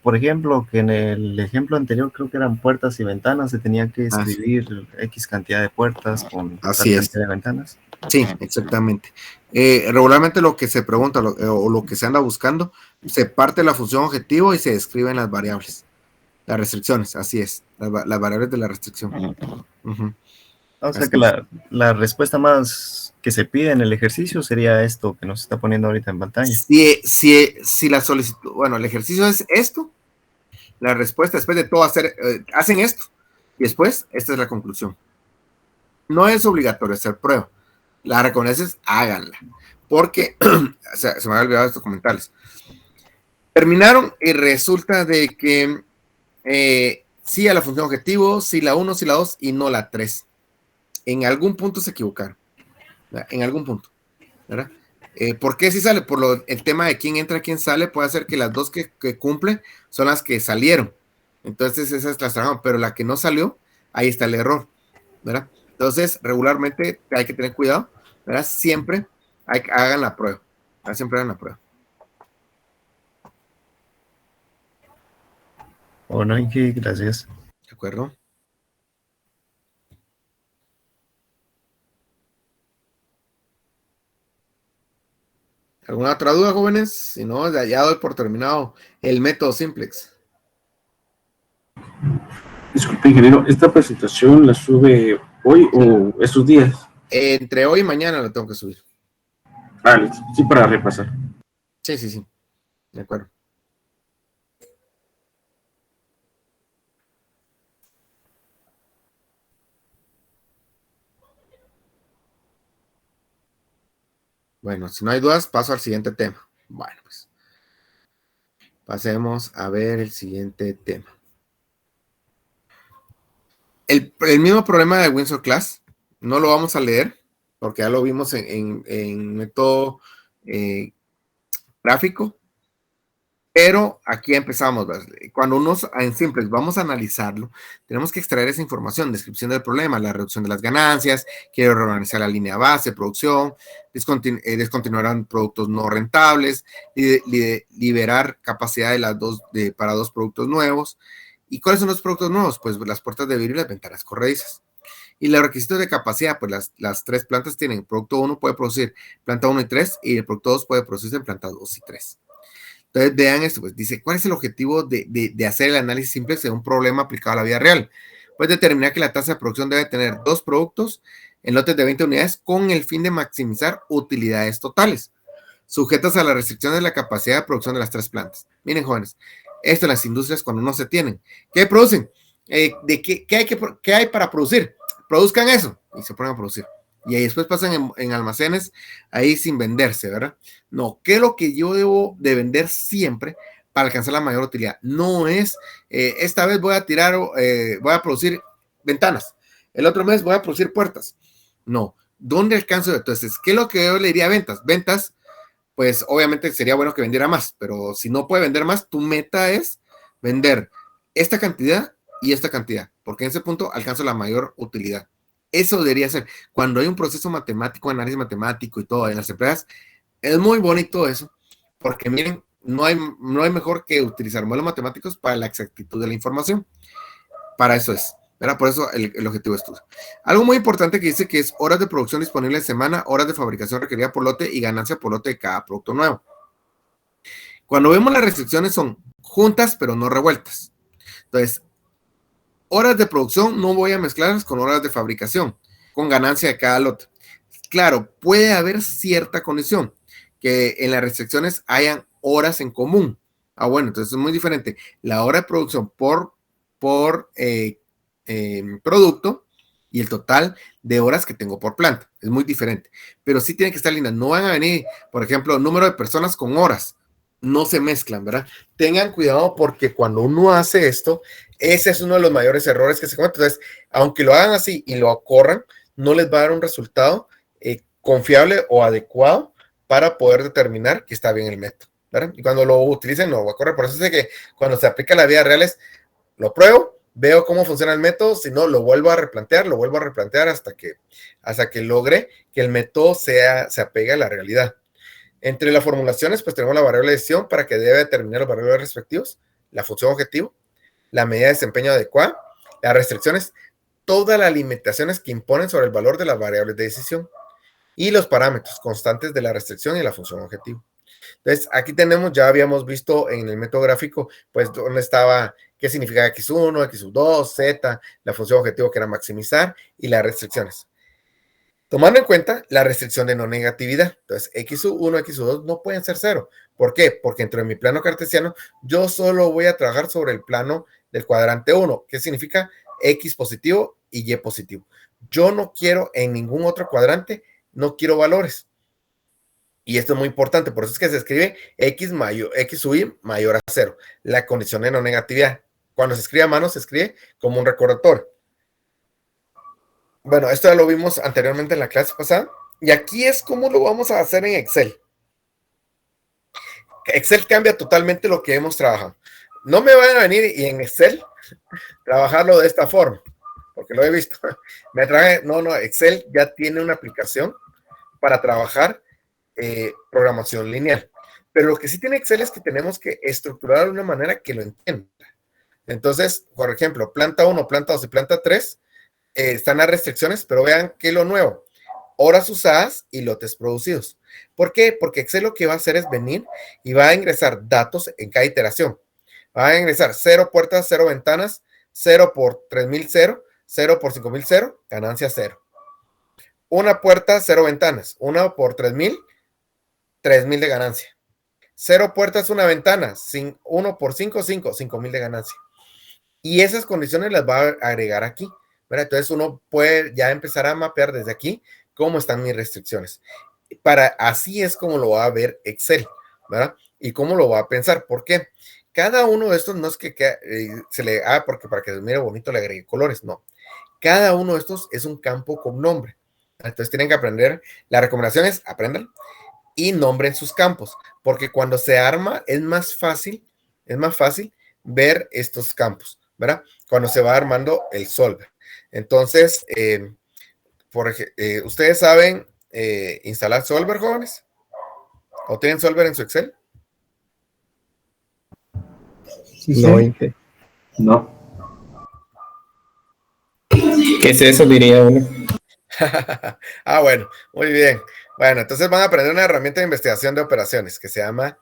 Por ejemplo, que en el ejemplo anterior creo que eran puertas y ventanas, se tenía que escribir X cantidad de puertas con tal
Así es.
cantidad de ventanas.
Sí, exactamente. Regularmente lo que se pregunta o lo que se anda buscando, se parte la función objetivo y se describen las variables. Las restricciones, así es. Las variables de la restricción. Ujú.
O sea
Así
que
es.
la respuesta más que se pide en el ejercicio sería esto que nos está poniendo ahorita en pantalla.
Si la solicitud, bueno, el ejercicio es esto, la respuesta después de todo hacen esto, y después esta es la conclusión. No es obligatorio hacer prueba. La reconoces, háganla. Porque, se me había olvidado estos comentarios. Terminaron y resulta de que sí a la función objetivo, sí la 1, sí la 2 y no la 3. En algún punto se equivocaron. ¿Verdad? En algún punto. ¿Verdad? ¿Por qué si sale? El tema de quién entra, quién sale, puede ser que las dos que cumplen son las que salieron. Entonces esas las trabajamos, pero la que no salió, ahí está el error. ¿Verdad? Entonces, regularmente hay que tener cuidado, ¿verdad? Siempre hagan la prueba. Siempre hagan la prueba.
Bueno, gracias.
¿De acuerdo? ¿Alguna otra duda, jóvenes? Si no, ya doy por terminado el método simplex.
Disculpe, ingeniero, ¿esta presentación la sube hoy o estos días?
Entre hoy y mañana la tengo que subir.
Vale, sí, para repasar.
Sí. De acuerdo. Bueno, si no hay dudas, paso al siguiente tema. Bueno, pues pasemos a ver el siguiente tema. El mismo problema de Windsor Class, no lo vamos a leer, porque ya lo vimos en método gráfico, pero aquí empezamos. Cuando en simples vamos a analizarlo, tenemos que extraer esa información: descripción del problema, la reducción de las ganancias, quiero reorganizar la línea base, producción, descontinuarán productos no rentables, liberar capacidad para dos productos nuevos. ¿Y cuáles son los productos nuevos? Pues las puertas de vidrio y las ventanas corredizas. Y los requisitos de capacidad, pues las tres plantas tienen: producto 1 puede producir planta 1 y 3, y el producto 2 puede producirse en planta 2 y 3. Entonces vean esto, pues dice, ¿cuál es el objetivo de hacer el análisis simple de un problema aplicado a la vida real? Pues determinar que la tasa de producción debe tener dos productos en lotes de 20 unidades con el fin de maximizar utilidades totales, sujetas a las restricciones de la capacidad de producción de las tres plantas. Miren, jóvenes, esto en las industrias cuando no se tienen. ¿Qué producen? ¿Qué hay para producir? Produzcan eso y se ponen a producir. Y ahí después pasan en almacenes ahí sin venderse, ¿verdad? No, ¿qué es lo que yo debo de vender siempre para alcanzar la mayor utilidad? No es, esta vez voy a producir ventanas, el otro mes voy a producir puertas. No, ¿dónde alcanzo? Entonces, ¿qué es lo que yo le diría a ventas? Ventas, pues obviamente sería bueno que vendiera más, pero si no puede vender más, tu meta es vender esta cantidad y esta cantidad, porque en ese punto alcanzo la mayor utilidad. Eso debería ser. Cuando hay un proceso matemático, análisis matemático y todo en las empresas, es muy bonito eso, porque miren, no hay mejor que utilizar modelos matemáticos para la exactitud de la información. Para eso es, ¿verdad? Por eso el objetivo de estudio. Algo muy importante que dice que es horas de producción disponibles en semana, horas de fabricación requerida por lote y ganancia por lote de cada producto nuevo. Cuando vemos las restricciones son juntas pero no revueltas. Entonces, horas de producción no voy a mezclarlas con horas de fabricación, con ganancia de cada lote. Claro, puede haber cierta condición, que en las restricciones hayan horas en común. Bueno, entonces es muy diferente. La hora de producción por producto y el total de horas que tengo por planta. Es muy diferente. Pero sí tiene que estar linda. No van a venir, por ejemplo, número de personas con horas. No se mezclan, ¿verdad? Tengan cuidado porque cuando uno hace esto, ese es uno de los mayores errores que se cometen. Entonces, aunque lo hagan así y lo corran, no les va a dar un resultado confiable o adecuado para poder determinar que está bien el método, ¿verdad? Y cuando lo utilicen, no va a correr. Por eso es que cuando se aplica en la vida real lo pruebo, veo cómo funciona el método, si no, lo vuelvo a replantear hasta que logre que el método se apegue a la realidad. Entre las formulaciones, pues tenemos la variable de decisión para que debe determinar los valores respectivos, la función objetivo, la medida de desempeño adecuada, las restricciones, todas las limitaciones que imponen sobre el valor de las variables de decisión y los parámetros constantes de la restricción y la función objetivo. Entonces, aquí tenemos, ya habíamos visto en el método gráfico, pues, dónde estaba, qué significa X1, X2, Z, la función objetivo que era maximizar y las restricciones. Tomando en cuenta la restricción de no negatividad. Entonces, X1, X2 no pueden ser 0. ¿Por qué? Porque dentro de mi plano cartesiano, yo solo voy a trabajar sobre el plano del cuadrante 1, que significa X positivo y Y positivo. Yo no quiero en ningún otro cuadrante, no quiero valores. Y esto es muy importante, por eso es que se escribe X sub I mayor a 0, la condición de no negatividad. Cuando se escribe a mano, se escribe como un recordatorio. Bueno, esto ya lo vimos anteriormente en la clase pasada, y aquí es como lo vamos a hacer en Excel. Excel cambia totalmente lo que hemos trabajado. No me van a venir y en Excel trabajarlo de esta forma, porque lo he visto. Excel ya tiene una aplicación para trabajar programación lineal. Pero lo que sí tiene Excel es que tenemos que estructurar de una manera que lo entienda. Entonces, por ejemplo, planta 1, planta 2 y planta 3 están las restricciones, pero vean que lo nuevo, horas usadas y lotes producidos. ¿Por qué? Porque Excel lo que va a hacer es venir y va a ingresar datos en cada iteración. Va a ingresar 0 puertas, 0 ventanas, 0 por 3000, 0, 0 por 5000, 0, ganancia 0. Una puerta, 0 ventanas, 1 por 3000, 3000 de ganancia. 0 puertas, una ventana, 1 por 5, 5, 5000 de ganancia. Y esas condiciones las va a agregar aquí, ¿verdad? Entonces uno puede ya empezar a mapear desde aquí cómo están mis restricciones. Así es como lo va a ver Excel, ¿verdad? Y cómo lo va a pensar. ¿Por qué? Cada uno de estos no es que se le porque para que se mire bonito le agregue colores, no. Cada uno de estos es un campo con nombre. Entonces tienen que aprender. La recomendación es aprendan y nombren sus campos, porque cuando se arma es más fácil ver estos campos, ¿verdad? Cuando se va armando el solver. Entonces, ¿ustedes saben instalar solver, jóvenes? ¿O tienen solver en su Excel?
Sí. No.
¿Qué es eso? Diría uno.
Bueno, muy bien. Bueno, entonces van a aprender una herramienta de investigación de operaciones que se llama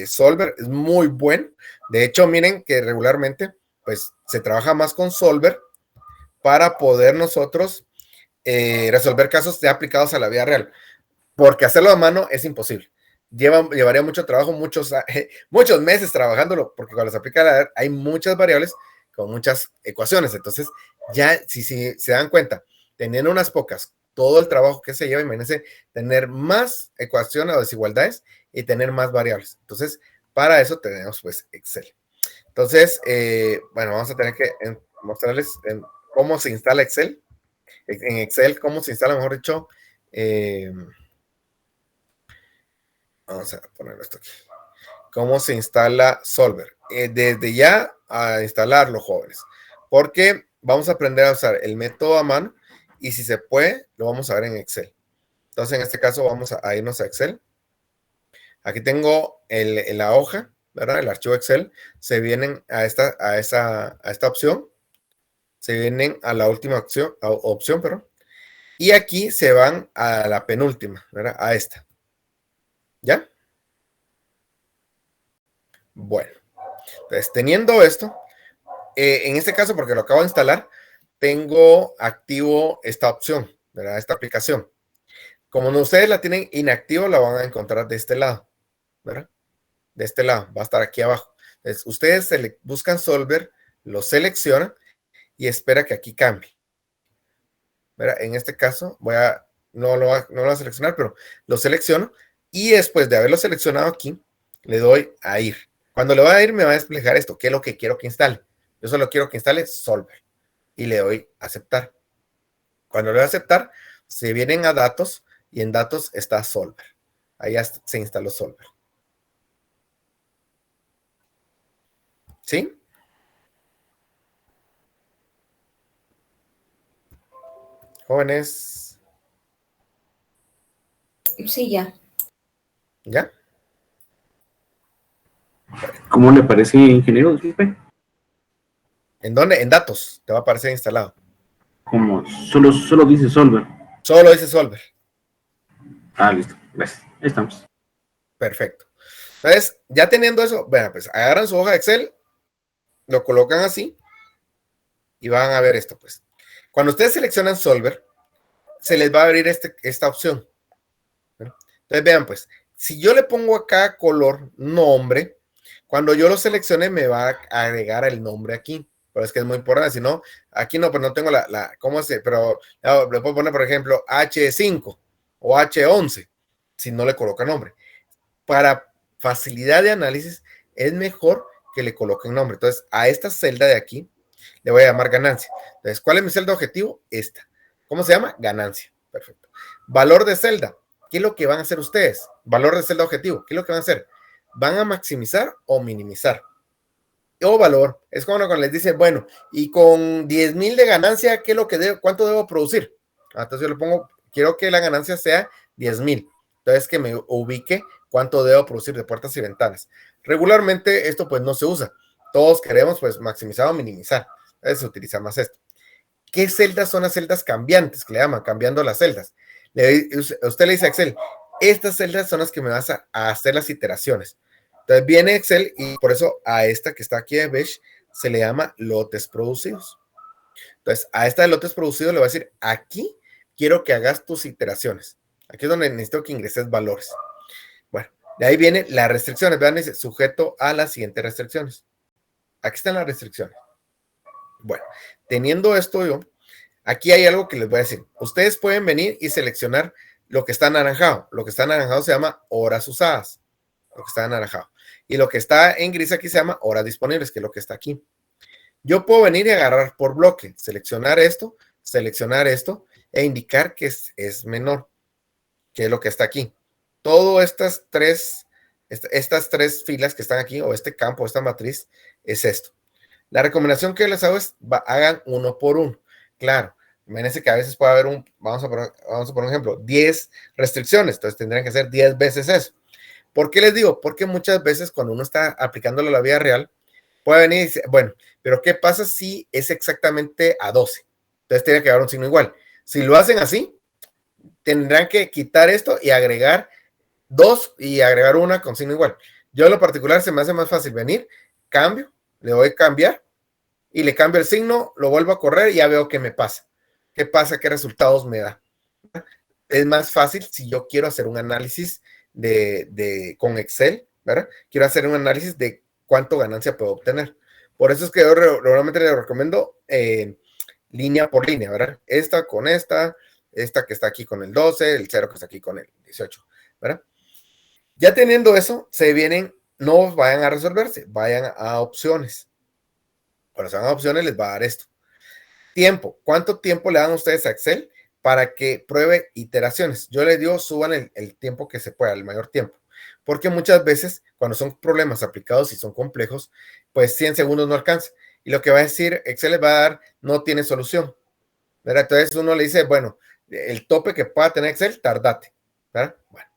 Solver. Es muy bueno. De hecho, miren que regularmente pues se trabaja más con Solver para poder nosotros resolver casos ya aplicados a la vida real, porque hacerlo a mano es imposible. Llevaría mucho trabajo, muchos meses trabajándolo, porque cuando se aplica a la hay muchas variables con muchas ecuaciones. Entonces, ya si se dan cuenta, teniendo unas pocas, todo el trabajo que se lleva, imagínense tener más ecuaciones o desigualdades y tener más variables. Entonces, para eso tenemos pues Excel. Entonces, bueno, vamos a tener que mostrarles cómo se instala Excel. En Excel, cómo se instala, mejor dicho. Vamos a ponerlo esto aquí. cómo se instala Solver. Desde ya a instalarlo, jóvenes, porque vamos a aprender a usar el método a mano y si se puede, lo vamos a ver en Excel. Entonces, en este caso, vamos a irnos a Excel. Aquí tengo la hoja, ¿verdad? El archivo Excel. Se vienen a esta opción. Se vienen a la última opción, perdón. Y aquí se van a la penúltima, ¿verdad? A esta. ¿Ya? Bueno. Entonces, teniendo esto, en este caso, porque lo acabo de instalar, tengo activo esta opción, ¿verdad? Esta aplicación. Como ustedes la tienen inactivo, la van a encontrar de este lado, ¿verdad? De este lado, va a estar aquí abajo. Entonces, ustedes buscan Solver, lo seleccionan y espera que aquí cambie. ¿Verdad? En este caso, no lo voy a seleccionar, pero lo selecciono y después de haberlo seleccionado aquí, le doy a ir. Cuando le voy a ir, me va a explicar esto, qué es lo que quiero que instale. Yo solo quiero que instale Solver y le doy a aceptar. Cuando le doy a aceptar, se vienen a datos y en datos está Solver. Ahí ya se instaló Solver. ¿Sí? Jóvenes.
Sí, ya.
¿Ya?
¿Cómo le parece, ingeniero? Disculpe.
¿En dónde? En datos. Te va a aparecer instalado.
Como solo dice Solver.
Solo dice Solver.
Ah, listo. Gracias. Ahí estamos.
Perfecto. Entonces, ya teniendo eso, bueno, pues agarran su hoja de Excel, lo colocan así y van a ver esto, pues. Cuando ustedes seleccionan Solver, se les va a abrir esta opción. Entonces, vean, pues, si yo le pongo acá color nombre, cuando yo lo seleccione me va a agregar el nombre aquí. Pero es que es muy importante, si no, aquí no, pues no tengo ¿cómo se? Pero le puedo poner, por ejemplo, H5 o H11, si no le coloca nombre. Para facilidad de análisis, es mejor que le coloquen nombre. Entonces, a esta celda de aquí, le voy a llamar ganancia. Entonces, ¿cuál es mi celda objetivo? Esta. ¿Cómo se llama? Ganancia. Perfecto. Valor de celda. ¿Qué es lo que van a hacer ustedes? Valor de celda objetivo. ¿Qué es lo que van a hacer? ¿Van a maximizar o minimizar? O valor. Es como cuando les dice, bueno, y con 10,000 de ganancia, ¿qué es lo que cuánto debo producir? Entonces yo le pongo, quiero que la ganancia sea 10,000. Entonces que me ubique cuánto debo producir de puertas y ventanas. Regularmente esto pues no se usa. Todos queremos pues maximizar o minimizar. Entonces se utiliza más esto. ¿Qué celdas son las celdas cambiantes? Que le llaman, cambiando las celdas. Usted le dice a Excel, estas celdas son las que me vas a hacer las iteraciones. Entonces viene Excel y por eso a esta que está aquí de Beige se le llama lotes producidos. Entonces a esta de lotes producidos le voy a decir, aquí quiero que hagas tus iteraciones. Aquí es donde necesito que ingreses valores. Bueno, de ahí vienen las restricciones. Vean, dice sujeto a las siguientes restricciones. Aquí están las restricciones. Bueno, teniendo esto yo, aquí hay algo que les voy a decir. Ustedes pueden venir y seleccionar lo que está anaranjado. Lo que está anaranjado se llama horas usadas. Lo que está anaranjado. Y lo que está en gris aquí se llama horas disponibles, que es lo que está aquí. Yo puedo venir y agarrar por bloque, seleccionar esto e indicar que es menor, que es lo que está aquí. Todas estas tres filas que están aquí, o este campo, esta matriz, es esto. La recomendación que les hago es hagan uno por uno. Claro, imagínense que a veces puede haber vamos a poner un ejemplo, 10 restricciones, entonces tendrían que hacer 10 veces eso. ¿Por qué les digo? Porque muchas veces cuando uno está aplicándolo a la vida real, puede venir y decir, bueno, pero ¿qué pasa si es exactamente a 12? Entonces tiene que dar un signo igual. Si lo hacen así, tendrán que quitar esto y agregar 2 y agregar una con signo igual. Yo en lo particular se me hace más fácil venir, cambio, le doy cambiar y le cambio el signo, lo vuelvo a correr y ya veo qué me pasa. ¿Qué pasa? ¿Qué resultados me da? Es más fácil si yo quiero hacer un análisis con Excel, ¿verdad? Quiero hacer un análisis de cuánto ganancia puedo obtener. Por eso es que yo normalmente le recomiendo línea por línea, ¿verdad? Esta con esta que está aquí con el 12, el 0 que está aquí con el 18, ¿verdad? Ya teniendo eso, no vayan a resolverse, vayan a opciones. Cuando se van a opciones les va a dar esto. Tiempo. ¿Cuánto tiempo le dan ustedes a Excel para que pruebe iteraciones? Yo les digo, suban el tiempo que se pueda, el mayor tiempo. porque muchas veces cuando son problemas aplicados y son complejos, pues 100 segundos no alcanza. Y lo que va a decir Excel les va a dar, no tiene solución, ¿verdad? Entonces uno le dice, bueno, el tope que pueda tener Excel, tardate, ¿verdad? Bueno,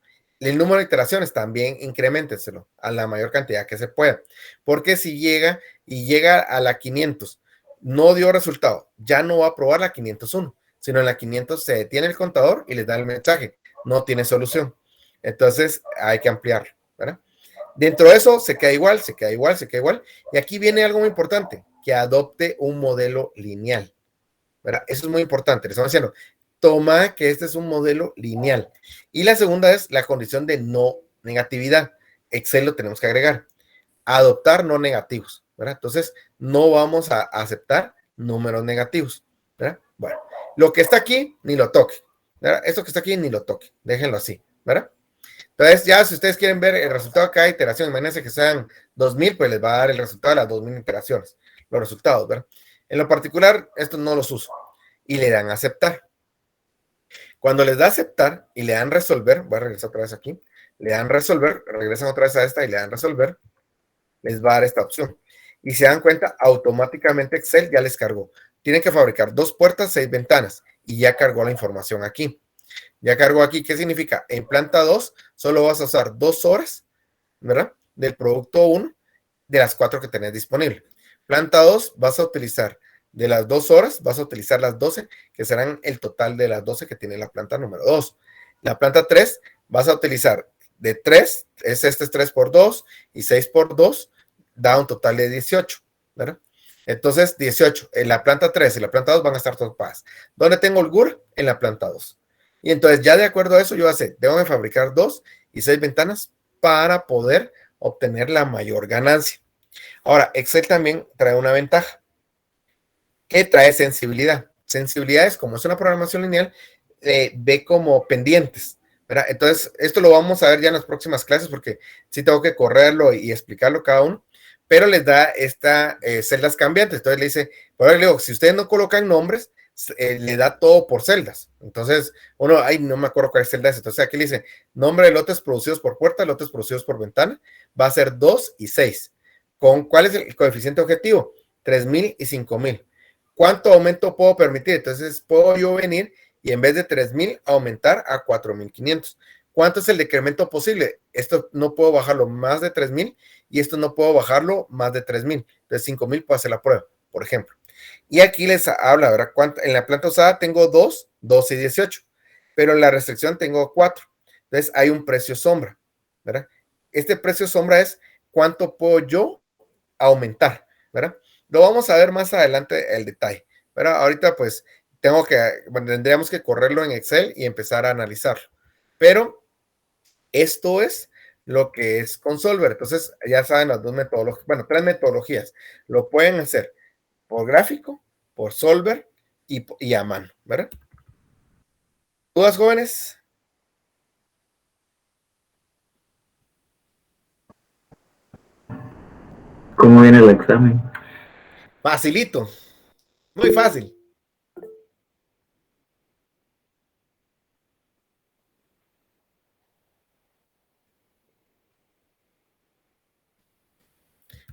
el número de iteraciones también increméntenselo a la mayor cantidad que se pueda, porque si llega a la 500, no dio resultado, ya no va a probar la 501, sino en la 500 se detiene el contador y les da el mensaje, no tiene solución. Entonces hay que ampliarlo, ¿verdad? Dentro de eso se queda igual, se queda igual, se queda igual. Y aquí viene algo muy importante, que adopte un modelo lineal, ¿verdad? Eso es muy importante, les estamos diciendo, toma que este es un modelo lineal. Y la segunda es la condición de no negatividad. Excel lo tenemos que agregar. Adoptar no negativos, ¿verdad? Entonces, no vamos a aceptar números negativos, ¿verdad? Bueno, lo que está aquí, ni lo toque, ¿verdad? Esto que está aquí, ni lo toque. Déjenlo así, ¿verdad? Entonces, ya si ustedes quieren ver el resultado de cada iteración, imagínense que sean 2000, pues les va a dar el resultado de las 2000 iteraciones, los resultados, ¿verdad? En lo particular, estos no los uso. Y le dan a aceptar. Cuando les da aceptar y le dan resolver, voy a regresar otra vez aquí, le dan resolver, regresan otra vez a esta y le dan resolver, les va a dar esta opción. Y se dan cuenta, automáticamente Excel ya les cargó. Tienen que fabricar 2 puertas, 6 ventanas y ya cargó la información aquí. Ya cargó aquí, ¿qué significa? En planta 2 solo vas a usar 2 horas, ¿verdad? Del producto 1 de las 4 que tenés disponible. Planta 2 vas a utilizar de las 2 horas, vas a utilizar las 12, que serán el total de las 12 que tiene la planta número 2. La planta 3 vas a utilizar de 3, este es 3 por 2 y 6 por 2, da un total de 18, ¿verdad? Entonces, 18, en la planta 3 y la planta 2 van a estar topadas. ¿Dónde tengo holgura? En la planta 2. Y entonces, ya de acuerdo a eso, yo hace, tengo que fabricar 2 y 6 ventanas para poder obtener la mayor ganancia. Ahora, Excel también trae una ventaja, que trae sensibilidad. Sensibilidad es, como es una programación lineal, ve como pendientes, ¿verdad? Entonces, esto lo vamos a ver ya en las próximas clases, porque sí tengo que correrlo y explicarlo cada uno, pero les da estas celdas cambiantes. Entonces le dice, por ejemplo, le digo, si ustedes no colocan nombres, le da todo por celdas. Entonces, uno, ay, no me acuerdo cuál celda es. Entonces aquí le dice, nombre de lotes producidos por puerta, lotes producidos por ventana, va a ser 2 y 6. ¿Cuál es el coeficiente objetivo? 3000 y 5000. ¿Cuánto aumento puedo permitir? Entonces, puedo yo venir y en vez de 3000 aumentar a 4500. ¿Cuánto es el decremento posible? Esto no puedo bajarlo más de 3000 y esto no puedo bajarlo más de 3000. Entonces, 5000 puedo hacer la prueba, por ejemplo. Y aquí les habla, ¿verdad? En la planta usada tengo 2, 12 y 18, pero en la restricción tengo 4. Entonces, hay un precio sombra, ¿verdad? Este precio sombra es cuánto puedo yo aumentar, ¿verdad? Lo vamos a ver más adelante el detalle, pero ahorita pues tendríamos que correrlo en Excel y empezar a analizarlo. Pero esto es lo que es con Solver. Entonces ya saben las 2 metodologías, bueno, 3 metodologías. Lo pueden hacer por gráfico, por Solver y a mano, ¿verdad? ¿Dudas, jóvenes?
¿Cómo viene el examen?
Facilito, muy fácil.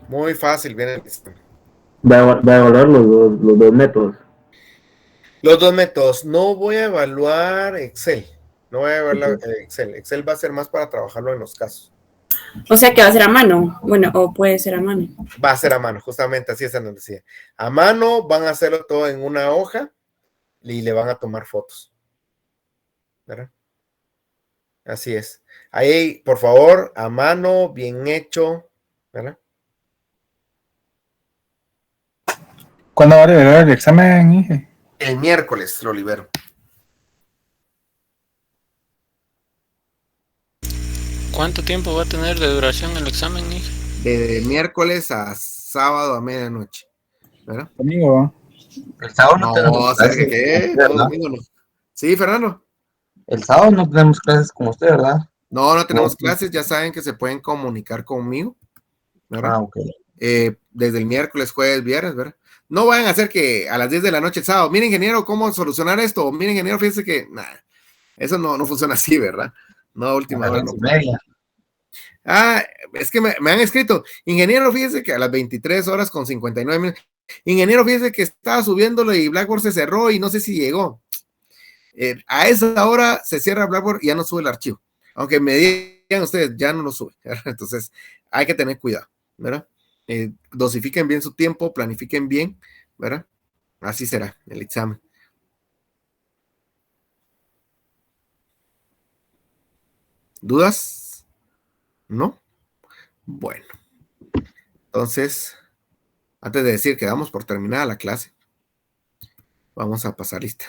Muy fácil, viene el examen.
Va a evaluar los dos métodos.
Los 2 métodos. No voy a evaluar Excel. No voy a evaluar Excel. Excel va a ser más para trabajarlo en los casos.
O sea que va a ser a mano. Bueno, o puede ser a mano.
Va a ser a mano, justamente así es donde decía. A mano van a hacerlo todo en una hoja y le van a tomar fotos. ¿Verdad? Así es. Ahí, por favor, a mano, bien hecho. ¿Verdad?
¿Cuándo va a liberar el examen, Inge?
El miércoles lo libero.
¿Cuánto tiempo va a tener de duración el examen, Inge?
De miércoles a sábado a medianoche. ¿Verdad?
Domingo.
El sábado no tenemos
clases.
¿qué?
No, domingo no. Sí, Fernando.
El sábado no tenemos clases como usted, ¿verdad?
No tenemos clases. Ya saben que se pueden comunicar conmigo. ¿Verdad?
Ok.
Desde el miércoles, jueves, viernes, ¿verdad? No vayan a hacer que a las 10 de la noche el sábado, mire, ingeniero, ¿cómo solucionar esto? O, mire, ingeniero, fíjense que, eso no funciona así, ¿verdad? No, a última hora no. Es que me han escrito, ingeniero, fíjese que a las 23 horas con 59 minutos, ingeniero, fíjese que estaba subiéndolo y Blackboard se cerró y no sé si llegó. A esa hora se cierra Blackboard y ya no sube el archivo. Aunque me digan ustedes, ya no lo sube. Entonces, hay que tener cuidado, ¿verdad? Dosifiquen bien su tiempo, planifiquen bien, ¿verdad? Así será el examen. ¿Dudas? ¿No? Bueno. Entonces, antes de decir que damos por terminada la clase, vamos a pasar lista.